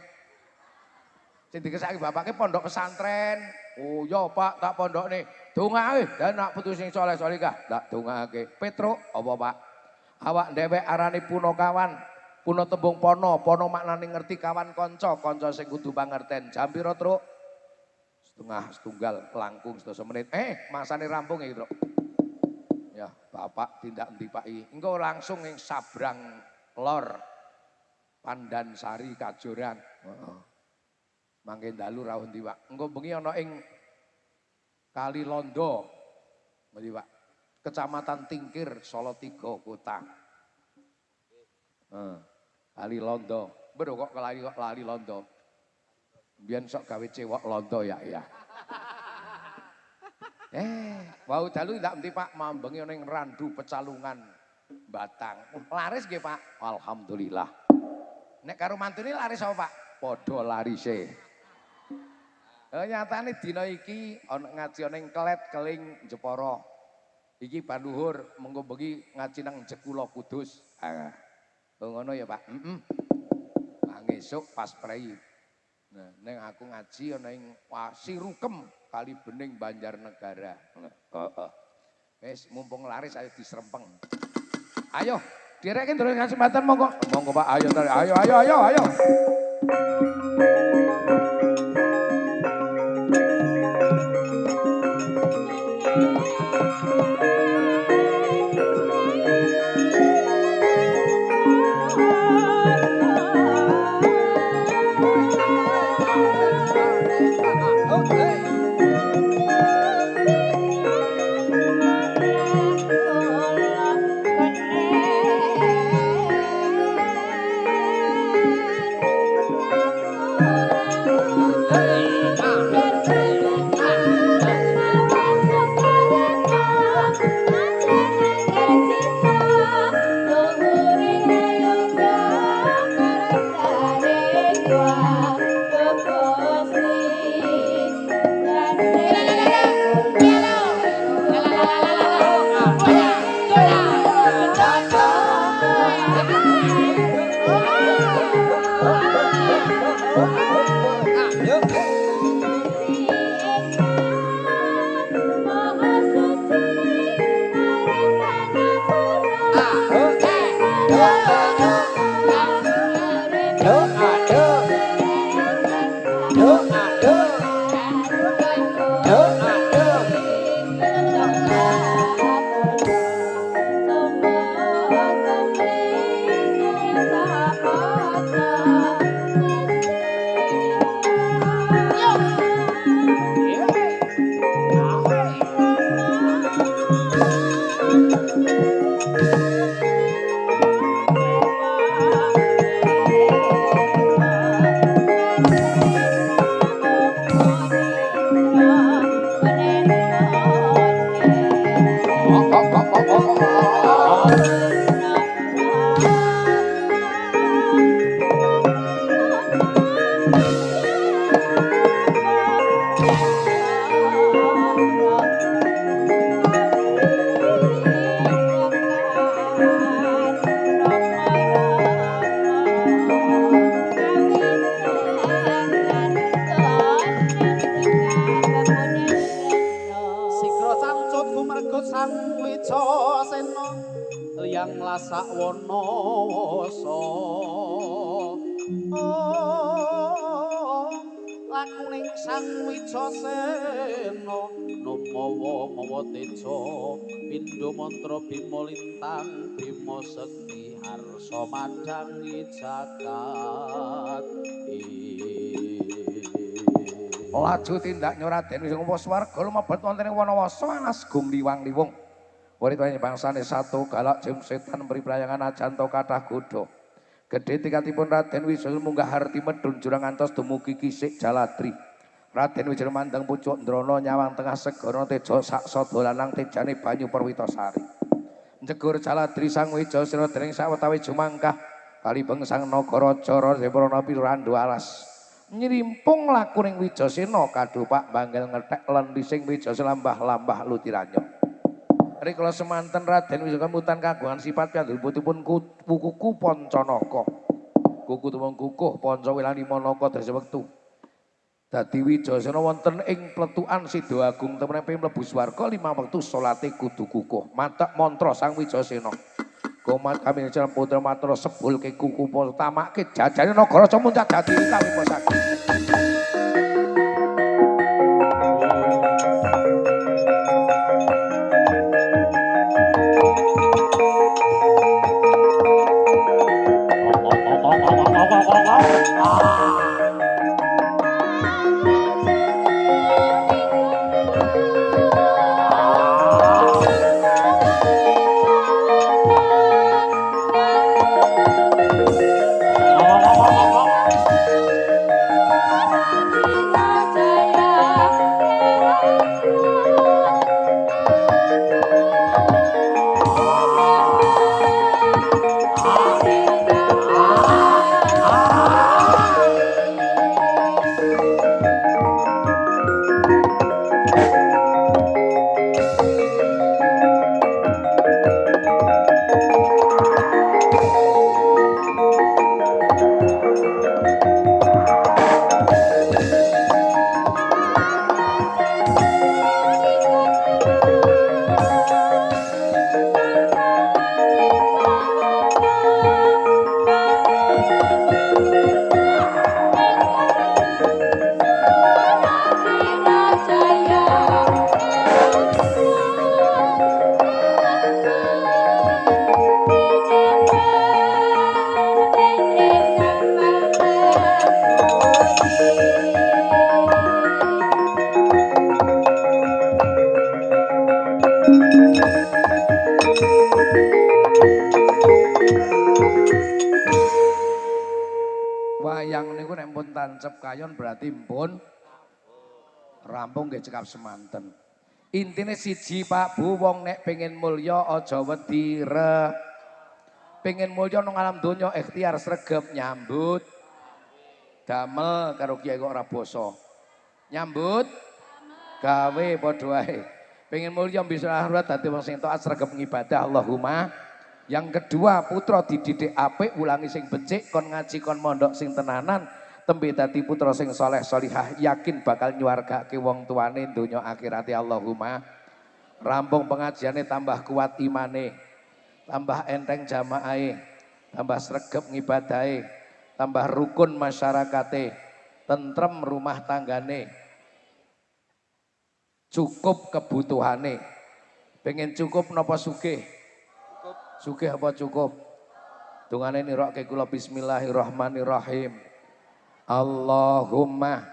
Sing dikesaki bapake pondok pesantren. Oh ya Pak, tak pondokne. Dongake, dan nak putu sing saleh salihah, tak dongake. Petruk, apa Pak? Awak dhewek arane punakawan. Puna tembung pono maknane ngerti kawan kanca sing kudu pangerten. Jam pira, Truk? Setunggal langkung 10 menit. Masane rampung iki, Truk. Ya, Bapak tindak endi Pak iki? Engko langsung ning Sabrang Lor. Pandansari Kajoran. Heeh. Mangke dalu rawuh ndi, Pak? Engko bengi ana ing Kali Londo. Ngendi, Pak? Kecamatan Tingkir, Salatiga Kota. Kali Londo. Bedo kok lali Londo. Biyen sok gawe cewek Londo ya. Wau dalu ndak endi, Pak? Mambengi ana ing Randu Pecalungan Batang. Laris nggih, Pak? Alhamdulillah. Nek karo mantune laris apa, Pak? Padha larise. Nyatane dina iki ana ngaji ana ing Klet Keling Jepara. Iki Banduhur mengko bengi ngaji nang Jekulo Kudus. Ngono ya, Pak. Ngesuk pas prei. Nah, ning aku ngaji ana ing Sirukem Kali Bening Banjarnegara. Heeh. Wis mumpung laris ayo disrempeng. Ayo, direken terus kesempatan monggo. Monggo Pak, ayo. Mantra Bima Lintang Bima Sekti Harsa Madangi Jagat Laju tindak nyoraden wis ngumpul swarga lumebet wonten ing Wanawasa Anas Gung Liwang-liwung. Murid bangsane satu galak jeng setan priprayangan ajanto kathah godha. Gedhe tikatipun Raden Wijaya munggah harti medun jurang ngantos dumugi Kisik Jaladri. Raden Wijaya mandang pucuk ndrono nyawang tengah segara teja saksa dolanang tejane banyu Perwitasari. Njegur Jaladri sang Wijaya sira dening sawetawis jumangkah kalibeng sang Nagaraja Dewarna Pirandu alas. Nyrimpung lakuning Wijasena kadhupak banggel ngethek lendhising Wijaya lambah-lambah lutiranya. Rikala semanten Raden Wijaya kemutan kagungan sifat piyambakipun kuku Pancanaka. Kuku tumung kukuh Panca Wilani Manaka dasa wektu. Dadi Wijasena wonten ing pletukan Sida Agung temrempe mlebu swarga 5 wektu salate kudu kukuh. Matek mantra sang Wijasena. Komat kami jalan putra matur sebul ke kuku Panca tamake jajane nagara Muncak Jati kami posake. Wayang niku nek pun tancep kayon berarti pun rampung nggih cekap semanten. Intine siji Pak Bu, wong nek pengen mulya aja wedi pengen mulya nang alam donya ikhtiar sregep nyambut damel karo kiai kok ora basa. Nyambut gawe padha wae. Pengen mulya bisa akhirat dadi wong sing taat sregep ngibadah Allahumma. Yang kedua, putra dididik apik, ulangi sing becik, kon ngaji kon mondok sing tenanan, tembe dadi putra sing soleh solihah, yakin bakal nyuwargake wong tuane donya akhirate Allahumma. Rampung pengajiane tambah kuat imane, tambah enteng jamaahe, tambah sregep ngibadahe, tambah rukun masyarakate, tentrem rumah tanggane, cukup kebutuhane. Pengen cukup napa sugih? Sugih apa cukup? Dungane nirokke kula bismillahirrahmanirrahim. Allahumma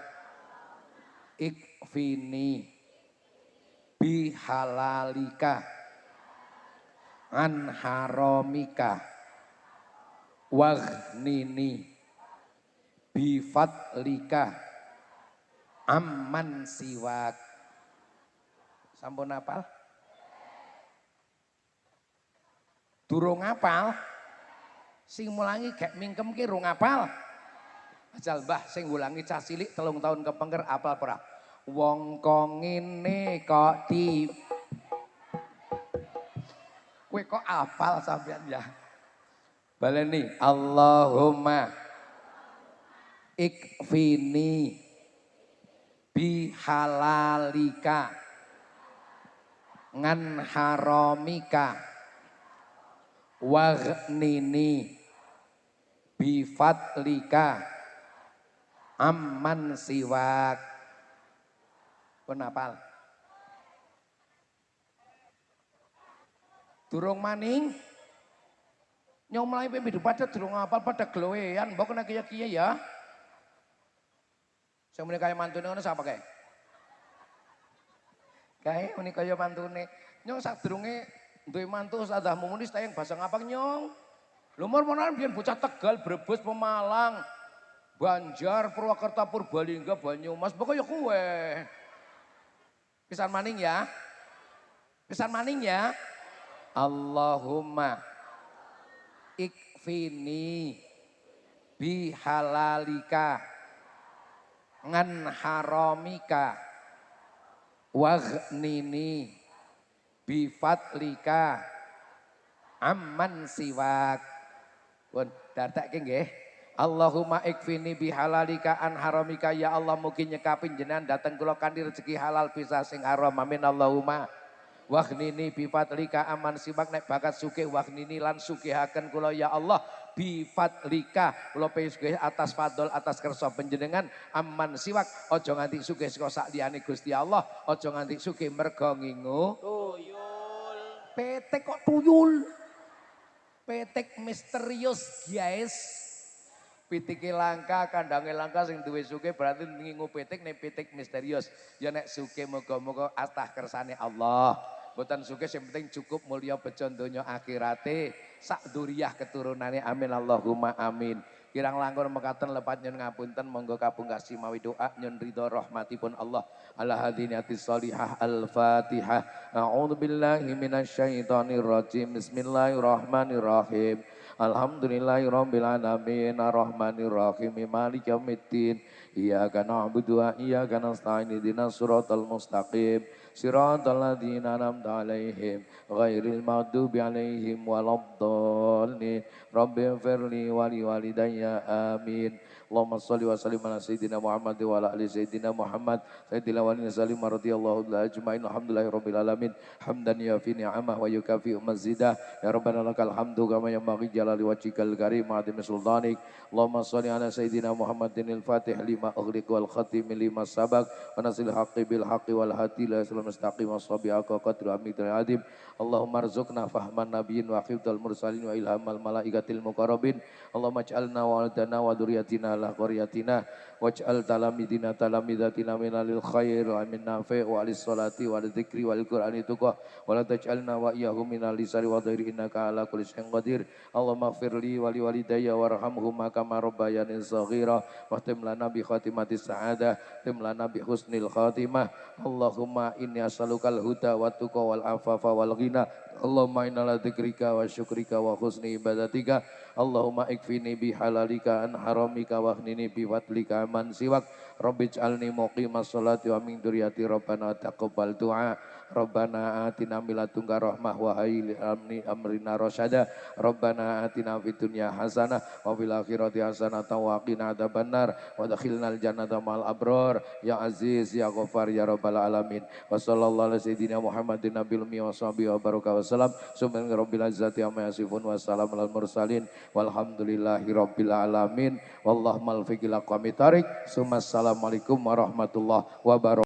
ikfini bihalalika an haramika waghnini bifadlika amman siwak. Sampun apal? Durung apal? Sing mulangi gek mingkem ki rung apal. Ajal Mbah sing ngulangi cah cilik 3 tahun kepengker apal ora? Wong kok ngene kok kowe kok apal sampean ya. Baleni Allahumma ikfini bihalalika ngan haramika waghnini bifadlika amman siwak. Pun apal? Durung maning? Nyong mulai pembidu pada durung apal pada gelowean, mbok kena kiya-kiya ya. Sing muni kaya mantune ngono sapa kae? Kae muni kaya mantune. Nyong sadurunge duwe mantu sadah mumunis tayang basa ngapang nyong. Lumur menawa biyen bocah Tegal, Brebes, Pemalang, Banjar, Purwakarta, Purbalingga, Banyumas, pokoknya kowe. Pisan maning ya. Pisan maning ya. Allahumma ikfini bihalalika ngan haramika waghnini bifadlika amman siwak. Pun dadak nggih. Allahumma ikfini bihalalika an haramika, ya Allah mugi nyekapin jenengan dateng kula kanthi rezeki halal bisa sing haram, amin Allahumma. Waghnini bifadlika aman siwak, nek bakat sugih waghnini lan sugihaken kula ya Allah bifadlika, kula sugih atas fadl atas kersa panjenengan, aman siwak aja nganti sugih saka sak liyane Gusti Allah, aja nganti sugih merga ngingu Tuyul. petek kok tuyul. Petek misterius guys. Pitike langka, kandange langka, sing duwe sugih berarti ngingu petek, nek petek misterius. Ya nek sugih muga-muga atah kersane Allah. Mboten sugih sing penting cukup mulya bejo donya akhirate, sak duriyah keturunane, amin Allahumma amin. Kirang langkung mekaten lepat nyun ngapunten, monggo kapungkasi mawi doa nyun ridho rahmatipun Allah. Ala hadiniyatis sholihah al-Fatihah. A'udzubillahi minasyaitonir rajim. Bismillahirrahmanirrahim. Alhamdulillahirabbil alamin arrahmanir rahim maliki yaumiddin. Iyyaka na'budu wa iyyaka nasta'in ihdinas siratal mustaqim. Siratal ladzina an'amta 'alaihim ghairil maghdubi 'alaihim waladdallin. Rabbighfirli wa liwalidayya amin. Allahumma shalli wa sallim ala sayyidina Muhammad wa ala ali sayyidina Muhammad sayyidina walina salim radhiyallahu ajmain. Alhamdulillahirabbil alamin hamdan yafi ni'amah wa yukafi mazidah. Ya rabbana lakal hamdu kama yanbaghi jalali wajhikal karim wa 'azimi sultanik. Allahumma shalli ala sayyidina Muhammadin al-fatih lima ughliq wal khatim lima sabaq wa nasil haqqi bil haqqi wal hadi la islam mustaqim wassabiqa qadru amidul adim. Allahumma arzuqna fahman nabiyyin wa khifdal mursalin wa ilhamal malaikatil muqarrabin. Allahumma ij'alna wa aldana wa dzurriyyatina la qaryatina waj'al talamidina talamidatina minal khair wa min nafi' wa alis salati wa dzikri wal qur'ani tuqa wa la taj'alna wa iyyahum minal lisari wa dhairi innaka ala kulli syai'in qadir. Allahumma ighfirli wa liwalidayya warhamhuma kama rabbayani shaghira wa tim lana bi khatimatis sa'adah, tim lana bi husnil khatimah. Allahumma inni as'alukal huda wa tuqa wal afafa wal ghina. Allahumma inna la dzikrika wa syukrika wa husni ibadatika. Allahumma ikfini bihalalika an haramika wa aghnini bi fadlika man siwak. Rabbij'alni muqimas sholati wa min dzurriyyati rabbana taqabbal du'a. Rabbana atina min ladunka rahmah wa hayyi amrina rasyada. Rabbana atina fid dunya hasanah wa fil akhirati hasanah wa qina adzabannar wa adkhilnal jannata ma'al abrar ya aziz ya ghafar ya rabbal alamin. Wa sallallahu ala sayyidina Muhammadin nabiyil ummi wa sahbihi wa baraka wasallam. Subhana rabbil izzati amma yasifun wa salamun alal mursalin walhamdulillahi rabbil alamin. Wallahu mal fiqil aqwamit thariq. Assalamualaikum warahmatullahi wabarakatuh.